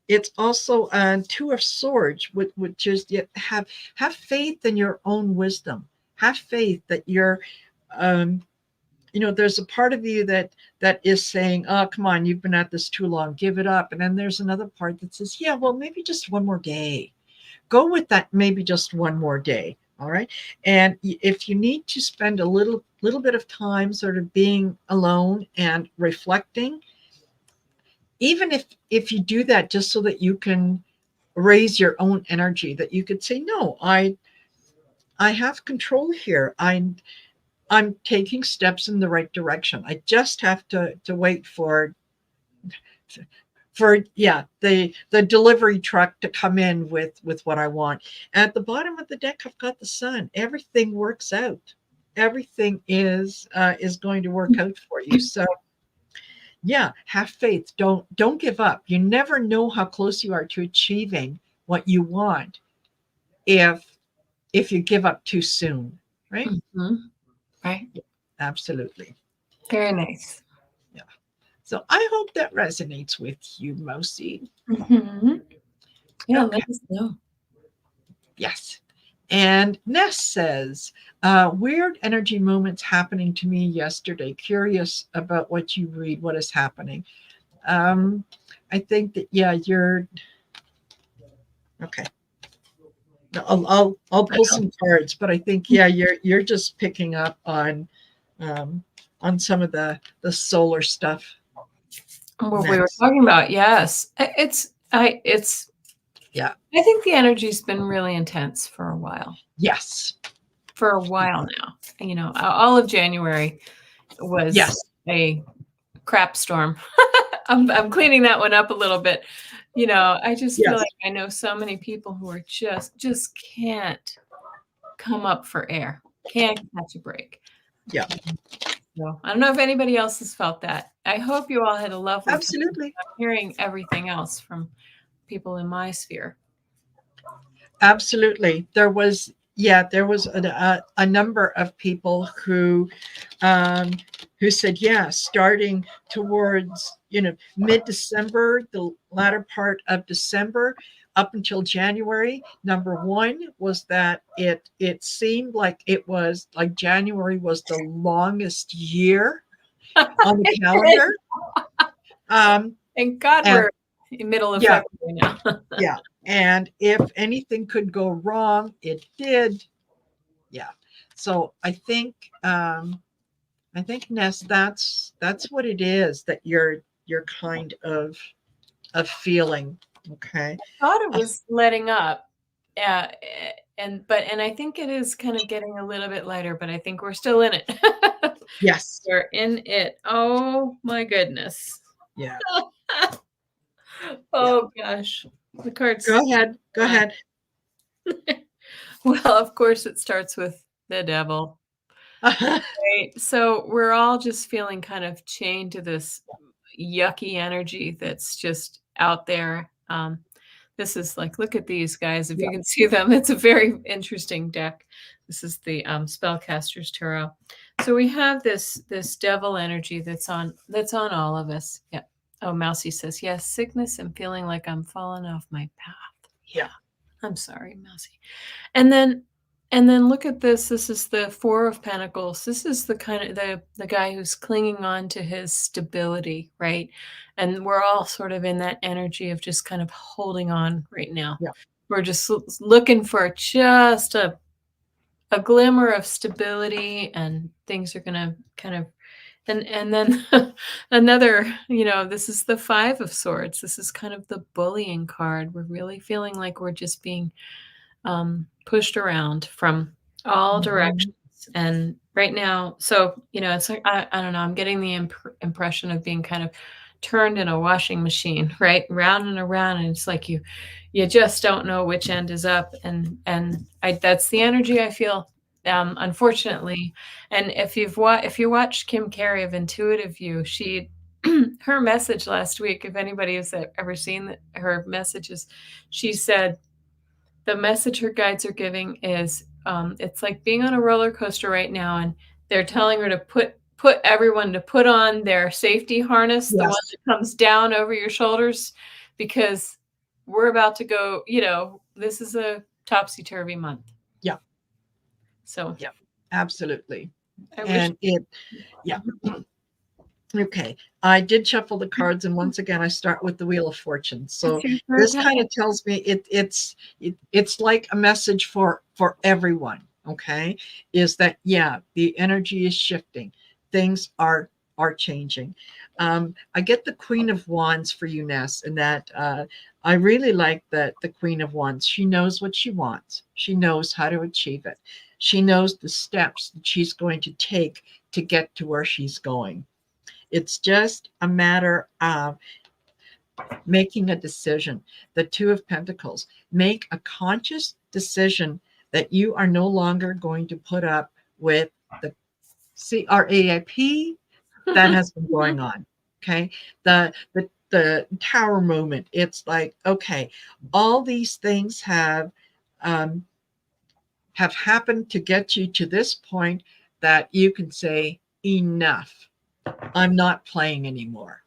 S2: it's also Two of Swords, which is have faith in your own wisdom. Have faith that you're, there's a part of you that is saying, oh, come on, you've been at this too long, give it up. And then there's another part that says, well, maybe just one more day. Go with that, maybe just one more day. All right. And if you need to spend a little bit of time sort of being alone and reflecting, even if you do that just so that you can raise your own energy, that you could say, no, I have control here. I'm taking steps in the right direction. I just have to wait for yeah, the delivery truck to come in with what I want. At the bottom of the deck, I've got the sun. Everything works out. Everything is going to work out for you. So yeah, have faith. Don't give up. You never know how close you are to achieving what you want if you give up too soon, right?
S1: Mhm. Right.
S2: Yeah, absolutely.
S1: Very nice.
S2: Yeah. So I hope that resonates with you, Mosi.
S1: Mhm. Yeah,
S2: Okay.
S1: let us know.
S2: Yes. And Ness says, weird energy moments happening to me yesterday. Curious about what you read, what is happening. I think that, yeah, you're okay. I'll pull some cards, but I think, yeah, you're just picking up on some of the solar stuff.
S1: What we were
S2: Ness.
S1: talking about, yes. It's
S2: Yeah.
S1: I think the energy's been really intense for a while.
S2: Yes.
S1: For a while now. You know, all of January was
S2: Yes.
S1: a crap storm. I'm cleaning that one up a little bit. You know, I just feel
S2: Yes.
S1: like I know so many people who are just can't come up for air, can't catch a break.
S2: Yeah.
S1: So I don't know if anybody else has felt that. I hope you all had a lovely time.
S2: Absolutely.
S1: I'm hearing everything else from people in my sphere.
S2: Absolutely. There was a number of people um, who said, yeah, starting towards, mid-December, the latter part of December, up until January. Number one was that it seemed like it was like January was the longest year on the calendar.
S1: Thank God
S2: And
S1: we're in middle of
S2: yeah,
S1: February now.
S2: yeah. And if anything could go wrong, it did. Yeah. So I think Ness, that's what it is that you're kind of feeling. Okay.
S1: Thought it was letting up. Yeah, and I think it is kind of getting a little bit lighter, but I think we're still in it.
S2: Yes.
S1: We're in it. Oh my goodness.
S2: Yeah. Yeah.
S1: Oh gosh. The
S2: Go
S1: cards.
S2: ahead. Go ahead.
S1: Well, of course it starts with the devil. Right. So we're all just feeling kind of chained to this yucky energy that's just out there. This is like, look at these guys. If
S2: Yeah.
S1: you can see them, it's a very interesting deck. This is the Spellcaster's Tarot. So we have this devil energy that's on all of us. Yeah. Oh, Mousy says yes. Sickness and feeling like I'm falling off my path.
S2: Yeah.
S1: I'm sorry, Mousy. And then look at this. This is the Four of Pentacles. This is the kind of the guy who's clinging on to his stability, right? And we're all sort of in that energy of just kind of holding on right now.
S2: Yeah.
S1: We're just looking for just a glimmer of stability, and things are gonna kind of and then another, this is the Five of Swords. This is kind of the bullying card. We're really feeling like we're just being pushed around from all
S2: Mhm.
S1: directions. And right now, so, it's like, I don't know, I'm getting the impression of being kind of turned in a washing machine, right? Round and around. And it's like you just don't know which end is up. That's the energy I feel. Unfortunately, and if you watched Kim Carey of Intuitive View, her message last week, if anybody has ever seen her messages, she said, the message her guides are giving is, it's like being on a roller coaster right now, and they're telling her to put everyone to put on their safety harness, the one
S2: Yes.
S1: that comes down over your shoulders, because we're about to go, this is a topsy-turvy month.
S2: Yeah.
S1: So
S2: Yeah. Absolutely.
S1: I wish.
S2: And yeah. Okay, I did shuffle the cards, and once again, I start with the Wheel of Fortune.
S1: It's
S2: So
S1: your third
S2: this
S1: time.
S2: kind of tells me it's like a message for everyone. Okay, is that, yeah, the energy is shifting. Things are are changing. I get the Queen of Wands for you, Ness, and that I really like that the Queen of Wands. She knows what she wants. She knows how to achieve it. She knows the steps that she's going to take to get to where she's going. It's just a matter of making a decision. The Two of Pentacles. Make a conscious decision that you are no longer going to put up with the CRAIP that has been going on. Okay. The tower movement. It's like, okay, all these things have happened to get you to this point that you can say, enough. I'm not playing anymore.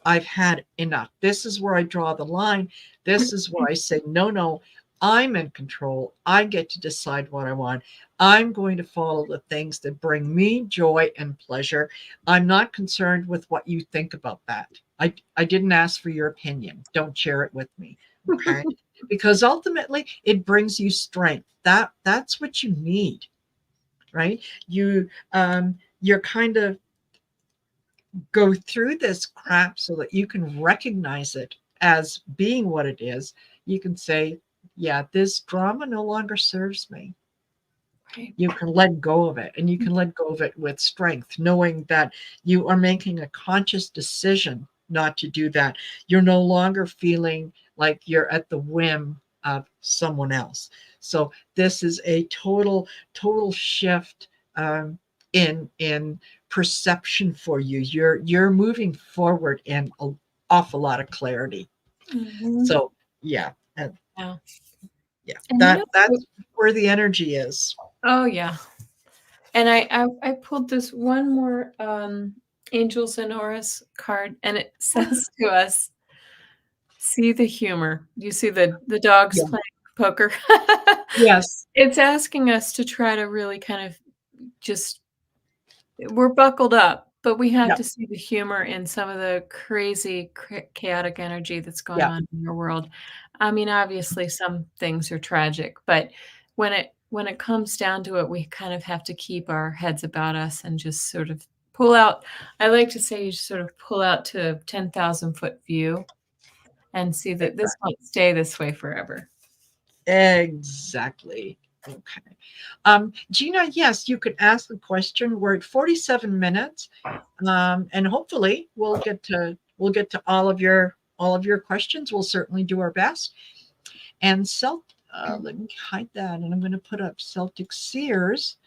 S2: I've had enough. This is where I draw the line. This is where I say, no, no, I'm in control. I get to decide what I want. I'm going to follow the things that bring me joy and pleasure. I'm not concerned with what you think about that. I didn't ask for your opinion. Don't share it with me. Okay. Because ultimately it brings you strength. That's what you need, right? You're kind of go through this crap so that you can recognize it as being what it is. You can say, yeah, this drama no longer serves me.
S1: Right.
S2: You can let go of it, and you can let go of it with strength, knowing that you are making a conscious decision not to do that. You're no longer feeling like you're at the whim of someone else. So this is a total shift in perception for you. You're moving forward in an awful lot of clarity.
S1: Mm-hmm.
S2: So yeah,
S1: Yeah.
S2: yeah,
S1: And
S2: that's where the energy is.
S1: oh yeah. And I pulled this one more Angels and Auras card, and it says to us, see the humor. You see the dogs
S2: Yeah.
S1: playing poker.
S2: Yes.
S1: It's asking us to try to really kind of just we're buckled up, but we have
S2: Yeah.
S1: to see the humor in some of the crazy chaotic energy that's going
S2: Yeah.
S1: on in your world. I mean, obviously some things are tragic, but when it comes down to it, we kind of have to keep our heads about us and just sort of pull out. I like to say you just sort of pull out to a 10,000-foot view and see that this won't stay this way forever.
S2: Exactly. Okay. Gina, yes, you could ask the question. We're at 47 minutes. And hopefully we'll get to all of your questions. We'll certainly do our best. And let me hide that. And I'm going to put up Celtic Sears.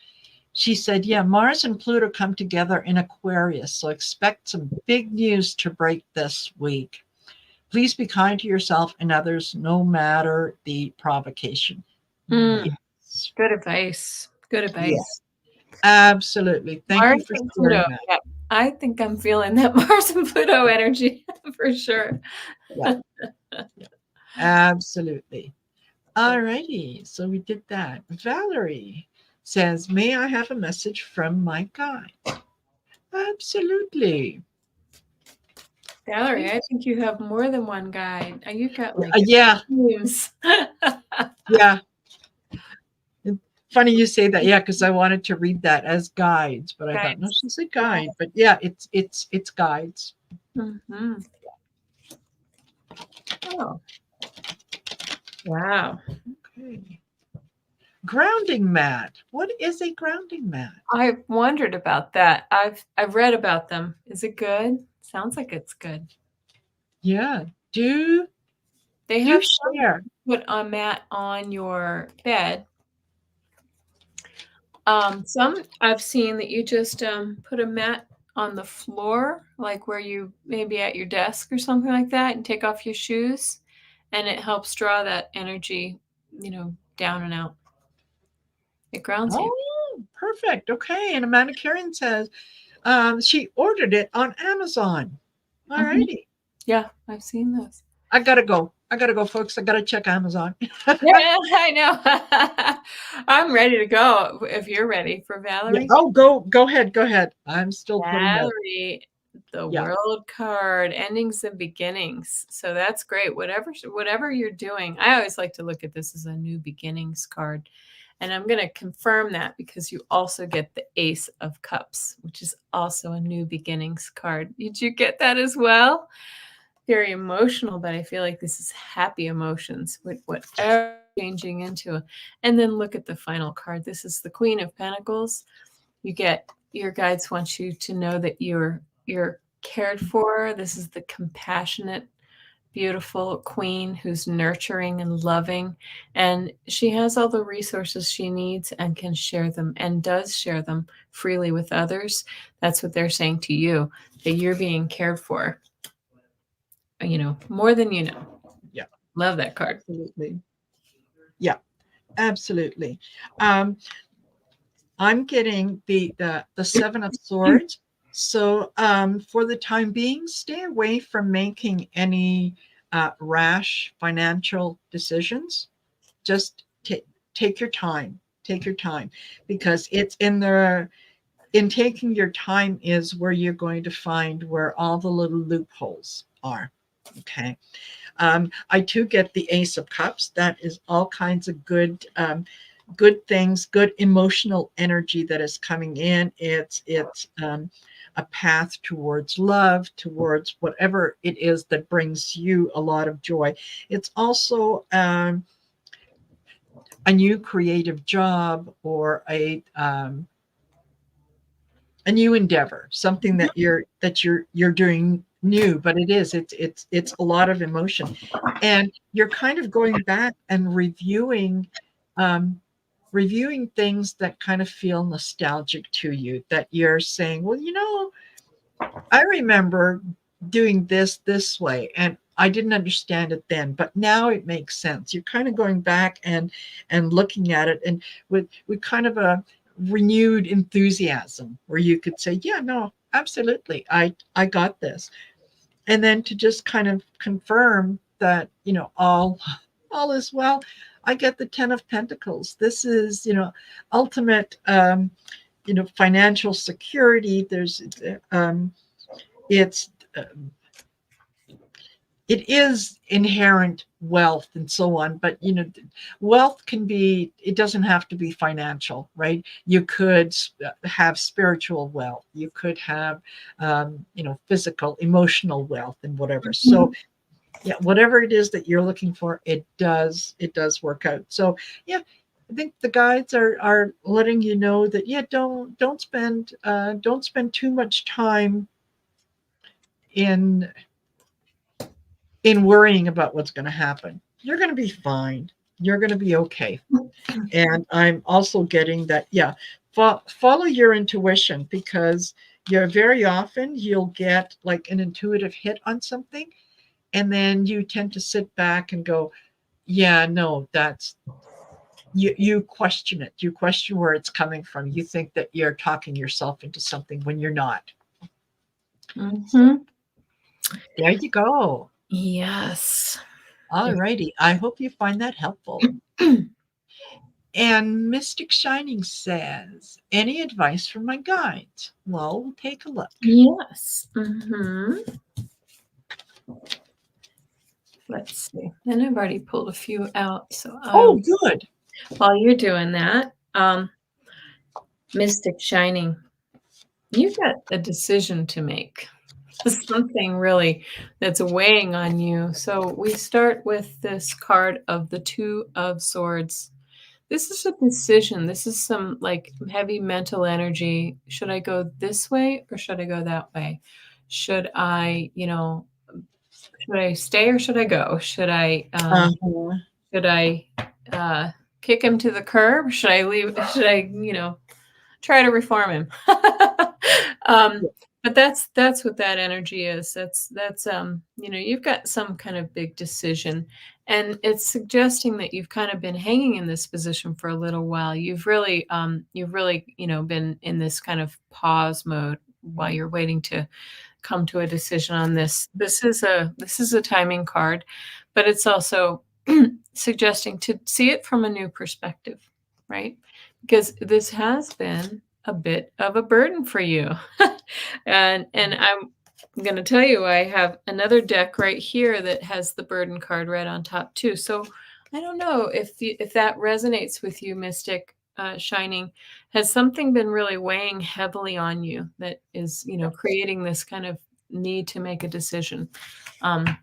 S2: She said, yeah, Mars and Pluto come together in Aquarius. So expect some big news to break this week. Please be kind to yourself and others, no matter the provocation. Yes.
S1: Good advice. Good advice.
S2: Yes, absolutely. Thank you
S1: Mars
S2: for
S1: and Pluto.
S2: sharing that.
S1: Yeah. I think I'm feeling that Mars and Pluto energy for sure.
S2: Yeah, yeah, absolutely. All righty. So we did that. Valerie says, may I have a message from my guide? Absolutely.
S1: Valerie, I think you have more than one guide. You've got like
S2: Yeah,
S1: teams.
S2: yeah. Funny you say that. Yeah, because I wanted to read that as guides, but I thought, no,
S1: Guides.
S2: she's a guide. But yeah, it's guides.
S1: Mm-hmm. Oh, wow.
S2: Okay. Grounding mat. What is a grounding mat?
S1: I've wondered about that. I've read about them. Is it good? Sounds like it's good.
S2: Yeah. Do
S1: They
S2: do
S1: have some
S2: share.
S1: put a mat on your bed. Some I've seen that you just put a mat on the floor, like where you maybe at your desk or something like that, and take off your shoes, and it helps draw that energy, down and out. It grounds you.
S2: Oh, perfect. Okay. And Amanda Karen says she ordered it on Amazon. All
S1: Mhm.
S2: righty.
S1: Yeah, I've seen those.
S2: I gotta go. Folks. I gotta check Amazon.
S1: Yeah, I know. I'm ready to go if you're ready for
S2: Yeah.
S1: Valerie.
S2: Oh, go ahead. Go ahead. I'm still putting notes.
S1: Valerie, the
S2: Yeah.
S1: world card, endings and beginnings. So that's great. Whatever you're doing. I always like to look at this as a new beginnings card. And I'm going to confirm that because you also get the Ace of Cups, which is also a new beginnings card. Did you get that as well? Very emotional, but I feel like this is happy emotions with whatever changing into. And then look at the final card. This is the Queen of Pentacles. You get, your guides want you to know that you're cared for. This is the compassionate, beautiful queen who's nurturing and loving, and she has all the resources she needs and can share them and does share them freely with others. That's what they're saying to you, that you're being cared for, more than you know.
S2: Yeah.
S1: Love that card.
S2: Absolutely. Yeah, absolutely. I'm getting the Seven of Swords. So for the time being, stay away from making any rash financial decisions. Just take your time. Take your time, because it's in taking your time is where you're going to find where all the little loopholes are. Okay. I too get the Ace of Cups. That is all kinds of good things, good emotional energy that is coming in. It's a path towards love, towards whatever it is that brings you a lot of joy. It's also a new creative job, or a new endeavor, something that you're doing new, but it's a lot of emotion, and you're kind of going back and um, reviewing things that kind of feel nostalgic to you, that you're saying, well, I remember doing this way, and I didn't understand it then, but now it makes sense. You're kind of going back and looking at it, and with kind of a renewed enthusiasm, where you could say, yeah, no, absolutely, I got this. And then to just kind of confirm that, all is well. I get the Ten of Pentacles. This is, ultimate, financial security. It's it is inherent wealth and so on, but wealth it doesn't have to be financial, right? You could have spiritual wealth, you could have physical, emotional wealth, and whatever. So yeah, whatever it is that you're looking for, it does work out. So yeah, I think the guides are letting you know that, yeah, don't spend too much time in worrying about what's going to happen. You're going to be fine. You're going to be okay. And I'm also getting that, yeah, follow your intuition, because very often you'll get like an intuitive hit on something, and then you tend to sit back and go, yeah, no, that's, you question it. You question where it's coming from. You think that you're talking yourself into something when you're not.
S1: Mm-hmm.
S2: There you go.
S1: Yes.
S2: All righty. I hope you find that helpful. And Mystic Shining says, any advice from my guides? Well, we'll take a look.
S1: Yes. Mm-hmm. Let's see. And I've already pulled a few out. So
S2: Good.
S1: While you're doing that, Mystic Shining, you've got a decision to make. Something really that's weighing on you. So we start with this card of the Two of Swords. This is a decision. This is some like heavy mental energy. Should I go this way or should I go that way? Should I, should I stay or should I go? Should I kick him to the curb? Should I leave? Should I, try to reform him? But that's what that energy is. That's you've got some kind of big decision, and it's suggesting that you've kind of been hanging in this position for a little while. You've really been in this kind of pause mode while you're waiting to come to a decision on this. This is a timing card, but it's also suggesting to see it from a new perspective, right? Because this has been a bit of a burden for you. and I'm going to tell you, I have another deck right here that has the burden card right on top too. So I don't know if that resonates with you, Mystic Shining. Has something been really weighing heavily on you that is, creating this kind of need to make a decision? Um,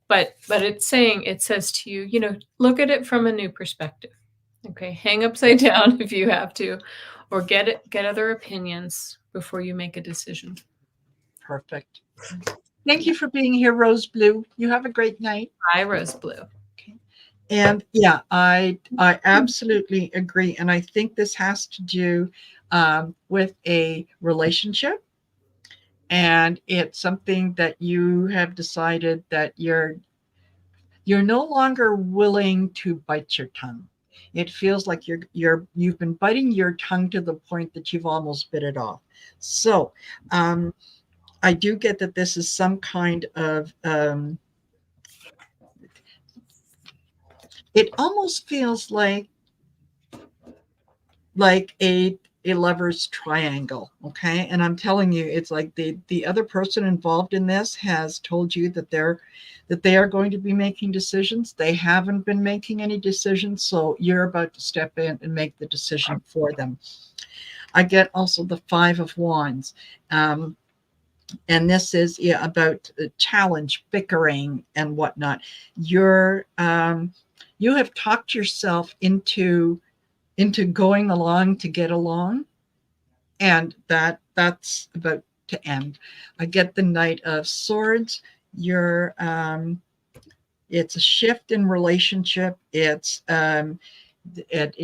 S1: but it says to you, look at it from a new perspective. Okay, hang upside down if you have to, or get other opinions before you make a decision.
S2: Perfect. Thank you for being here, Rose Blue. You have a great night.
S1: Hi, Rose Blue.
S2: Okay. And yeah, I absolutely agree. And I think this has to do with a relationship. And it's something that you have decided that you're no longer willing to bite your tongue. It feels like you've been biting your tongue to the point that you've almost bit it off. So I do get that this is some kind of it almost feels like a lover's triangle. Okay, and I'm telling you, it's like the other person involved in this has told you that they are going to be making decisions. They haven't been making any decisions, so you're about to step in and make the decision for them. I get also the Five of Wands. And this is about challenge, bickering, and whatnot. You have talked yourself into going along to get along, and that's about to end. I get the Knight of Swords. It's a shift in relationship. It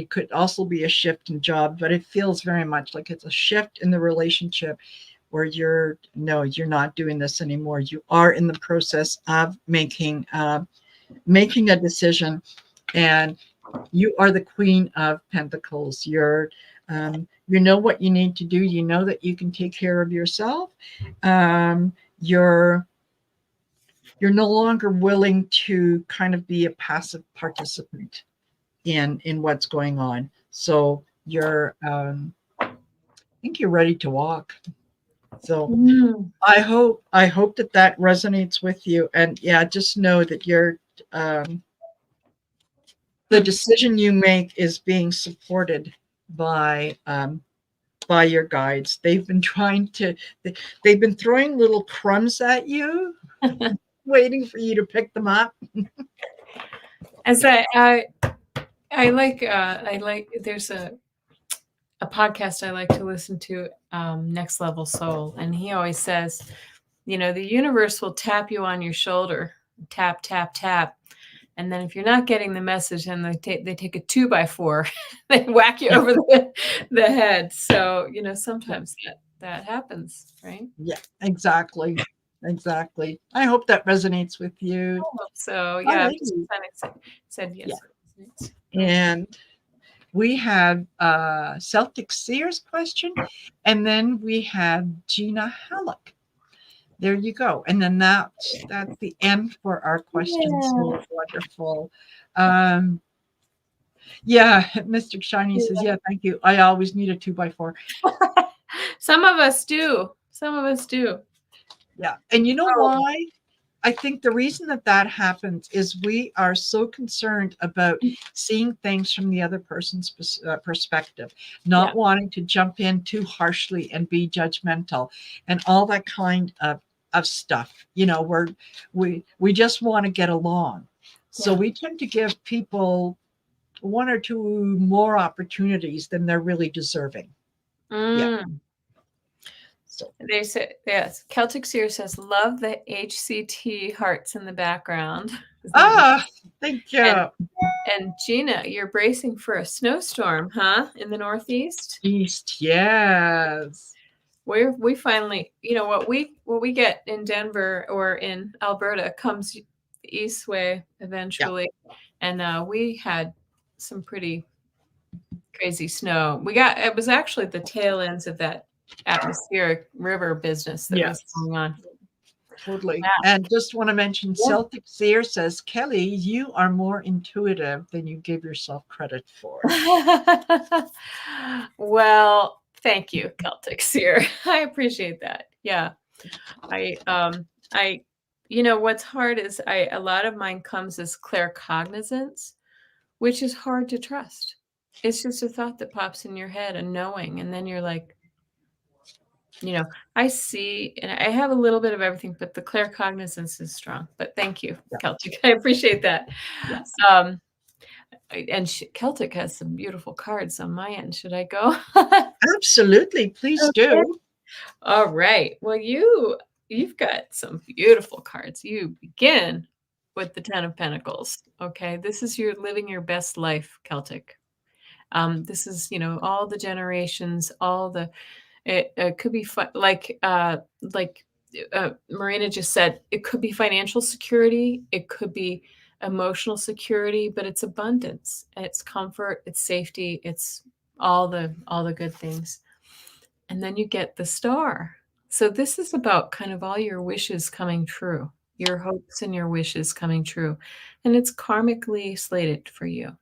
S2: could also be a shift in job, but it feels very much like it's a shift in the relationship where you're not doing this anymore. You are in the process of making a decision, and you are the Queen of Pentacles. You know what you need to do. You know that you can take care of yourself. You're no longer willing to kind of be a passive participant in what's going on. So I think you're ready to walk. So I hope that resonates with you. And yeah, just know that the decision you make is being supported by your guides. They've been throwing little crumbs at you, waiting for you to pick them up.
S1: As I like there's a podcast I like to listen to, Next Level Soul, and he always says, the universe will tap you on your shoulder, tap, tap, tap. And then if you're not getting the message, then they take a 2x4, they whack you over the head. So, sometimes that happens, right?
S2: Yeah, exactly. Exactly. I hope that resonates with you.
S1: I hope so, yeah. Said yes.
S2: Yeah. And we had Celtic Sears question, and then we had Gina Halleck. There you go. And then that's the end for our questions. Yeah. So wonderful. Yeah, Mr. Shiny says, yeah, thank you. I always need a 2x4.
S1: Some of us do.
S2: Yeah. And you know why? I think the reason that happens is we are so concerned about seeing things from the other person's perspective, not wanting to jump in too harshly and be judgmental and all that kind of stuff. We just want to get along. So we tend to give people one or two more opportunities than they're really deserving. Yeah.
S1: So they say, yes, Celtic Seer says, love the HCT hearts in the background.
S2: Thank you.
S1: And Gina, you're bracing for a snowstorm, huh? In the Northeast?
S2: East, yes.
S1: We finally, what we get in Denver or in Alberta comes the east way eventually. Yeah. And we had some pretty crazy snow. It was actually the tail ends of that atmospheric river business that was going on.
S2: Totally. Yeah. And just want to mention, Celtic Seer says, Kelly, you are more intuitive than you give yourself credit for.
S1: Well, thank you, Celtic Seer. I appreciate that. Yeah. What's hard is a lot of mine comes as claircognizance, which is hard to trust. It's just a thought that pops in your head, a knowing, and then you're like, I see, and I have a little bit of everything, but the claircognizance is strong. But thank you,
S2: Yeah.
S1: Celtic. I appreciate that.
S2: Yes.
S1: Um, and Celtic has some beautiful cards on my end. Should I go?
S2: Absolutely. Please
S1: Okay.
S2: do.
S1: All right. Well, you've got some beautiful cards. You begin with the Ten of Pentacles. Okay, this is your living your best life, Celtic. This is all the generations, all the it could be like Marina just said, it could be financial security, it could be emotional security, but it's abundance, it's comfort, it's safety, it's all the good things. And then you get the star. So this is about kind of all your wishes coming true, your hopes and your wishes coming true. And it's karmically slated for you.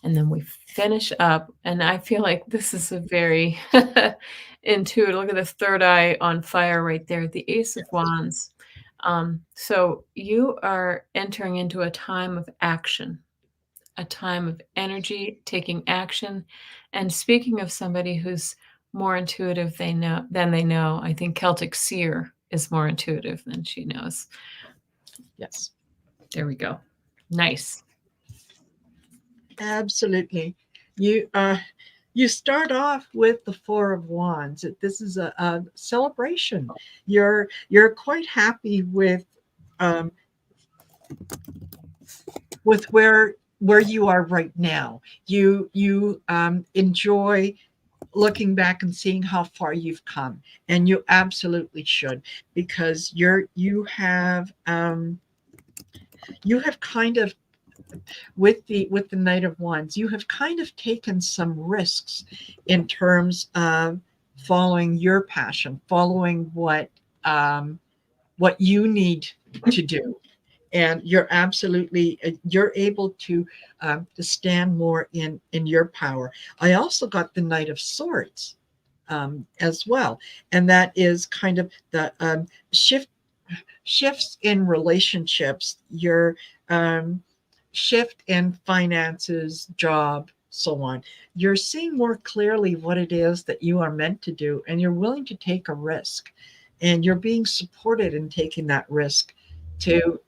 S1: And then we finish up, and I feel like this is a very intuitive. Look at the third eye on fire right there, the Ace of Wands. So you are entering into a time of action, a time of energy, taking action. And speaking of somebody who's more intuitive than they know, I think Celtic Seer is more intuitive than she knows.
S2: Yes.
S1: There we go. Nice.
S2: Absolutely. You start off with the Four of Wands. This is a celebration. You're quite happy um, with where you are right now. You enjoy looking back and seeing how far you've come, and you absolutely should, because you have kind of, with the Knight of Wands, you have kind of taken some risks in terms of following your passion, following what you need to do, and you're able to stand more in your power. I also got the Knight of Swords as well, and that is kind of the shifts in relationships, your um, shift in finances, job, so on. You're seeing more clearly what it is that you are meant to do, and you're willing to take a risk, and you're being supported in taking that risk to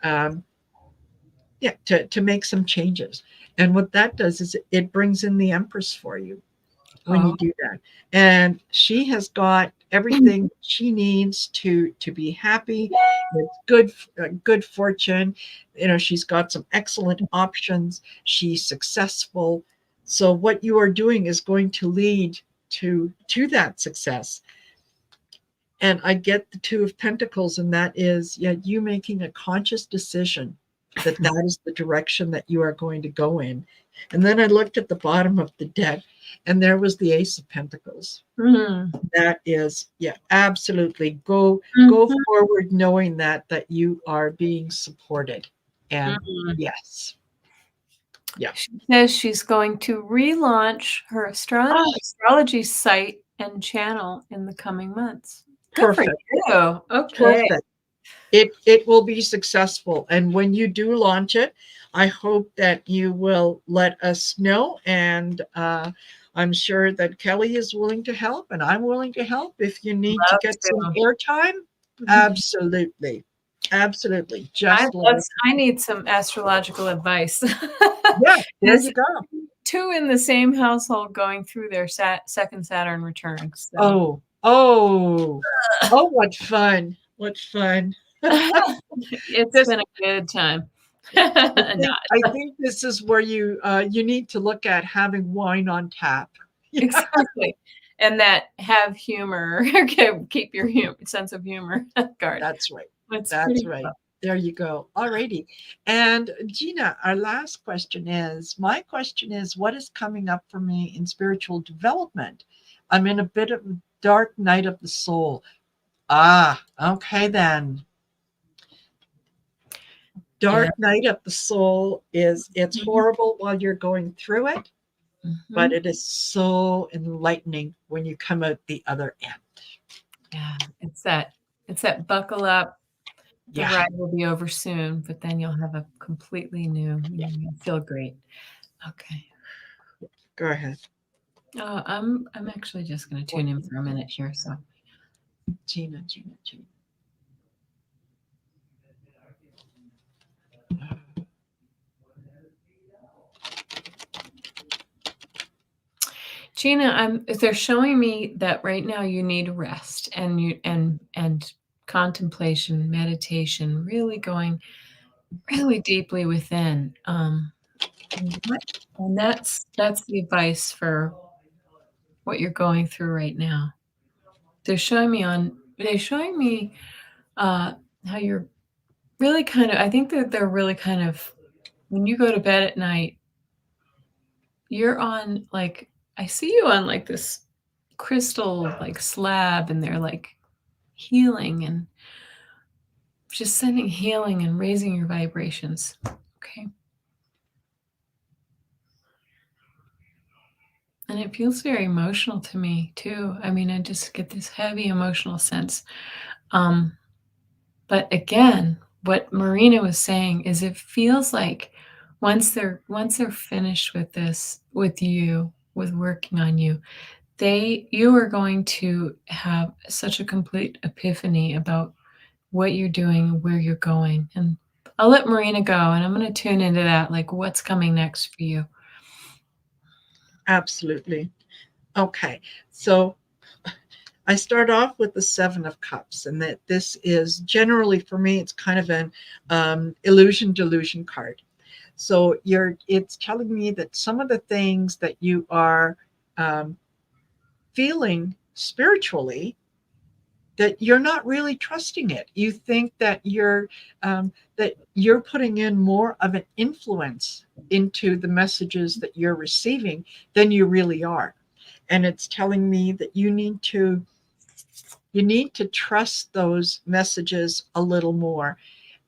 S2: to make some changes. And what that does is it brings in the Empress for you when
S1: Oh.
S2: you do that. And she has got everything she needs to be happy. It's good fortune. She's got some excellent options. She's successful. So what you are doing is going to lead to that success. And I get the Two of Pentacles, and that is, yeah, you making a conscious decision that that is the direction that you are going to go in. And then I looked at the bottom of the deck, and there was the Ace of Pentacles.
S1: Mm.
S2: That is, yeah, absolutely. Go
S1: Mhm.
S2: forward knowing that you are being supported. And
S1: Mm.
S2: yes. Yeah.
S1: She says she's going to relaunch her
S2: Oh,
S1: astrology site and channel in the coming months. Good for
S2: perfect.
S1: you. Okay.
S2: Perfect. It will be successful. And when you do launch it, I hope that you will let us know. And I'm sure that Kelly is willing to help, and I'm willing to help if you need to
S1: Love
S2: get some
S1: to.
S2: airtime. Absolutely. Absolutely.
S1: I
S2: Just let
S1: that's
S2: us.
S1: I need some astrological advice.
S2: Yeah, there
S1: There's
S2: you go.
S1: two in the same household going through their second Saturn return. So
S2: Oh, what fun. What fun.
S1: it's
S2: This
S1: been a good time.
S2: I
S1: Not.
S2: think this is where you need to look at having wine on tap. Yeah,
S1: Exactly. And that have humor. Okay, keep your sense of humor guard.
S2: that's right.
S1: It's
S2: That's
S1: pretty
S2: right.
S1: cool.
S2: There you go. All righty. And Gina, our last question is, my question is, what is coming up for me in spiritual development? I'm in a bit of a dark night of the soul. Ah, okay then.
S1: Yeah.
S2: Dark night of the soul it's horrible while you're going through it, but
S1: Mhm.
S2: it is so enlightening when you come out the other end.
S1: Yeah. It's that buckle up. The
S2: Yeah.
S1: ride will be over soon, but then you'll have a completely new, you'll feel great. Okay.
S2: Go ahead.
S1: I'm actually just going to tune in for a minute here. So
S2: Gina.
S1: Gina, they're showing me that right now you need rest and contemplation, meditation, really going really deeply within. What, and that's the advice for what you're going through right now. They're showing me how you're really kind of, I think that they're really kind of, when you go to bed at night, you're on like, I see you on like this crystal like slab, and they're like healing and just sending healing and raising your vibrations. Okay. And it feels very emotional to me too. I mean, I just get this heavy emotional sense. Um, but again, what Marina was saying is it feels like once they're finished with this, with you, with working on you, you are going to have such a complete epiphany about what you're doing, where you're going. And I'll let Marina go, and I'm going to tune into that, like what's coming next for you.
S2: Absolutely. Okay. So I start off with the Seven of Cups, and that this is generally for me, it's kind of an illusion delusion card. So it's telling me that some of the things that you are um, feeling spiritually, that you're not really trusting it. You think that you're putting in more of an influence into the messages that you're receiving than you really are. And it's telling me that you need to trust those messages a little more.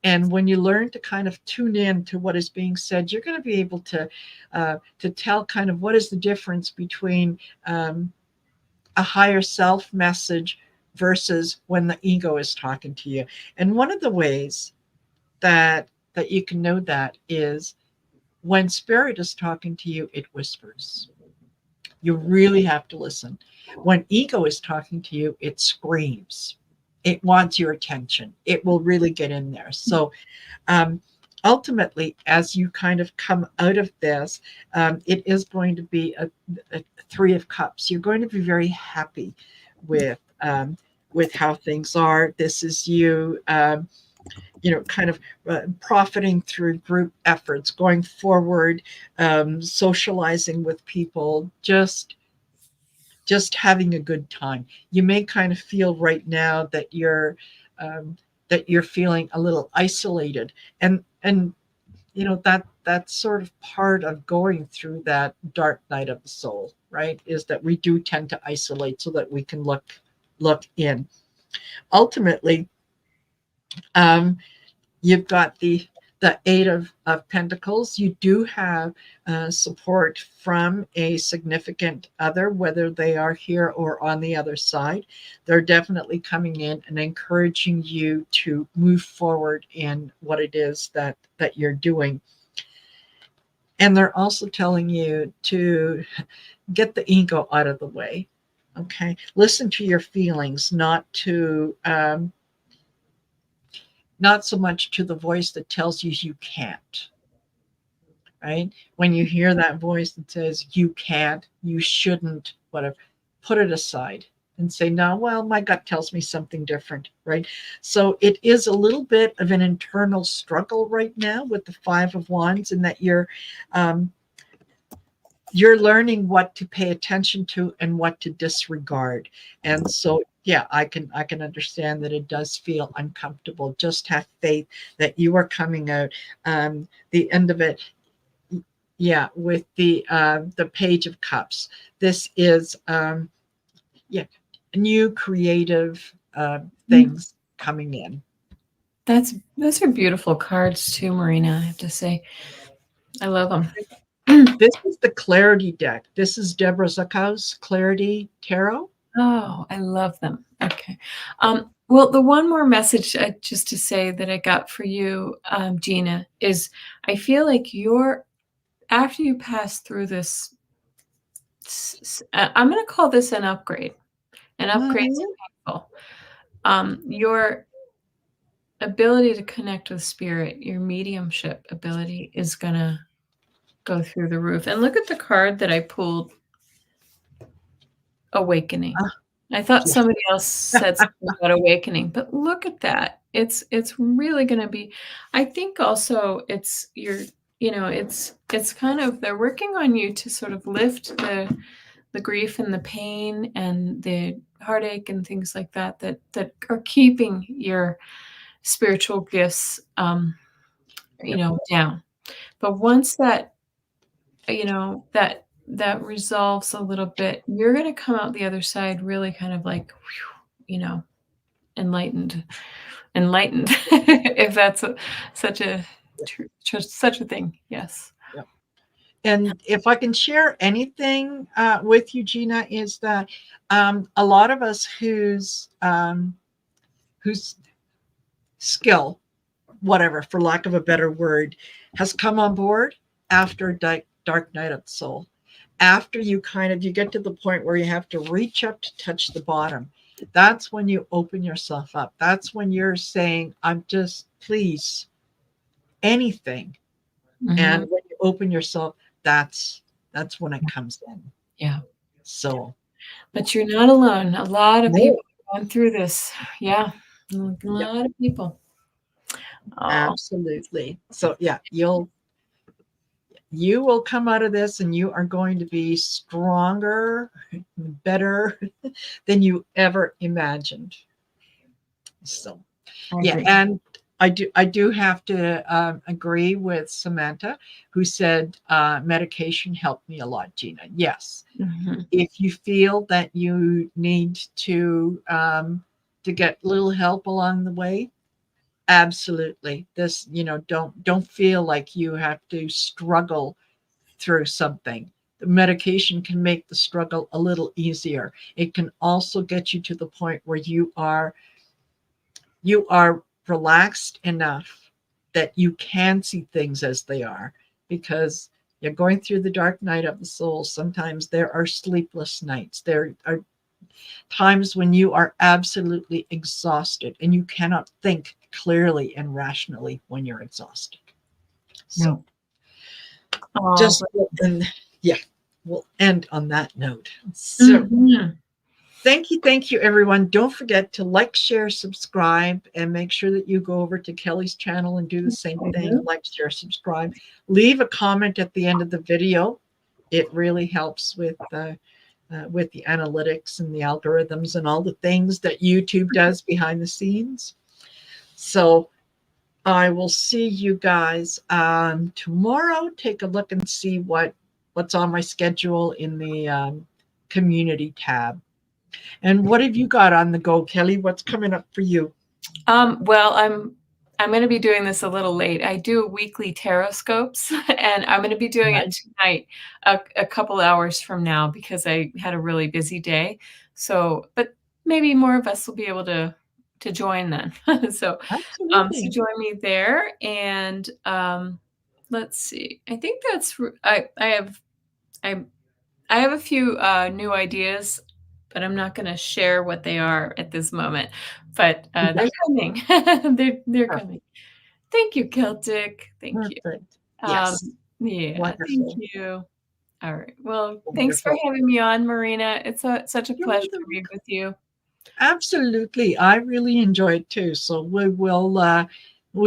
S2: And when you learn to kind of tune in to what is being said, you're going to be able to tell kind of what is the difference between a higher self message versus when the ego is talking to you. And one of the ways that you can know that is when spirit is talking to you, it whispers. You really have to listen. When ego is talking to you, it screams. It wants your attention. It will really get in there. So um, ultimately, as you kind of come out of this, it is going to be a Three of Cups. You're going to be very happy with with how things are. This is you. Kind of profiting through group efforts, going forward, socializing with people, just having a good time. You may kind of feel right now that you're feeling a little isolated, and that's sort of part of going through that dark night of the soul, right? Is that we do tend to isolate so that we can look in. Ultimately, um, you've got the Eight of Pentacles. You do have support from a significant other, whether they are here or on the other side. They're definitely coming in and encouraging you to move forward in what it is that you're doing. And they're also telling you to get the ego out of the way. Okay, listen to your feelings, not so much to the voice that tells you you can't. Right? When you hear that voice that says you can't, you shouldn't, whatever, put it aside and say, no, well, my gut tells me something different, right? So it is a little bit of an internal struggle right now with the Five of Wands, in that you're learning what to pay attention to and what to disregard. And so yeah, I can understand that it does feel uncomfortable. Just have faith that you are coming out. The end of it, yeah, with the Page of Cups. This is yeah, new creative things coming in.
S1: Those are beautiful cards too, Marina. I have to say, I love them.
S2: This is the Clarity deck. This is Debra Zachau's Clarity Tarot.
S1: Oh, I love them. Okay. Well, the one more message just to say that I got for you, Gina, is I feel like after you pass through this, I'm going to call this an upgrade. An upgrade is
S2: Mhm.
S1: painful. Your ability to connect with spirit, your mediumship ability is going to go through the roof. And look at the card that I pulled, awakening.
S2: Ah,
S1: I thought
S2: yeah.
S1: somebody else said something about awakening, but look at that. It's really going to be, I think also it's it's kind of, they're working on you to sort of lift the grief and the pain and the heartache and things like that that are keeping your spiritual gifts
S2: Yep.
S1: down. But once that that resolves a little bit, you're going to come out the other side really kind of like, whew, enlightened, enlightened, if that's such a such a thing. Yes.
S2: Yep. And if I can share anything with you, Gina, is that a lot of us whose skill, whatever, for lack of a better word, has come on board after Dark Night of the Soul. After you get to the point where you have to reach up to touch the bottom, that's when you open yourself up. That's when you're saying, I'm just, please, anything. And
S1: Mhm.
S2: when you open yourself, that's when it comes in.
S1: Yeah.
S2: So
S1: But you're not alone. A lot of
S2: no,
S1: people are going through this. Yeah. A
S2: yeah,
S1: lot of people. Oh,
S2: absolutely. So yeah, you will come out of this and you are going to be stronger, better than you ever imagined. So
S1: I
S2: yeah,
S1: agree.
S2: and I do have to agree with Samantha, who said medication helped me a lot, Gina. Yes,
S1: Mhm.
S2: if you feel that you need to get little help along the way, absolutely. This, don't feel like you have to struggle through something. The medication can make the struggle a little easier. It can also get you to the point where you are relaxed enough that you can see things as they are, because you're going through the dark night of the soul. Sometimes there are sleepless nights. There are times when you are absolutely exhausted and you cannot think clearly and rationally when you're exhausted. So
S1: No. Oh,
S2: just, and yeah, we'll end on that note. So
S1: mhm.
S2: thank you, everyone. Don't forget to like, share, subscribe, and make sure that you go over to Kelly's channel and do the same thing.
S1: Mhm.
S2: Like, share, subscribe. Leave a comment at the end of the video. It really helps with the analytics and the algorithms and all the things that YouTube does behind the scenes. So I will see you guys tomorrow. Take a look and see what's on my schedule in the community tab. And what have you got on the go, Kelly? What's coming up for you?
S1: Well, I'm going to be doing this a little late. I do weekly tarot scopes, and I'm going to be doing it
S2: Nice.
S1: tonight, a couple hours from now, because I had a really busy day. So, but maybe more of us will be able to join then. So
S2: Absolutely.
S1: join me there, and let's see. I think I I have a few new ideas, but I'm not going to share what they are at this moment. But
S2: Yeah,
S1: they're coming. They're
S2: perfect.
S1: coming. Thank you, Celtic. Thank you.
S2: Perfect.
S1: Um,
S2: Yes.
S1: yeah, thank
S2: Wonderful.
S1: you. All right. Well, thanks for
S2: Wonderful.
S1: having me on, Marina. It's such a
S2: You're
S1: pleasure
S2: more
S1: to
S2: than
S1: be
S2: welcome.
S1: with you.
S2: Absolutely. I really enjoyed too. So we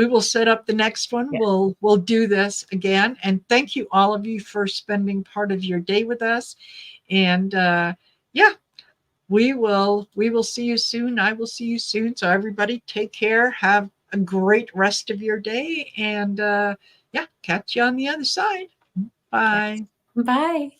S2: will set up the next one.
S1: Yeah.
S2: We'll do this again. And thank you all of you for spending part of your day with us. And yeah, we will see you soon. I will see you soon. So everybody take care. Have a great rest of your day. And yeah, catch you on the other side.
S1: Yes.
S2: Bye.
S1: Bye.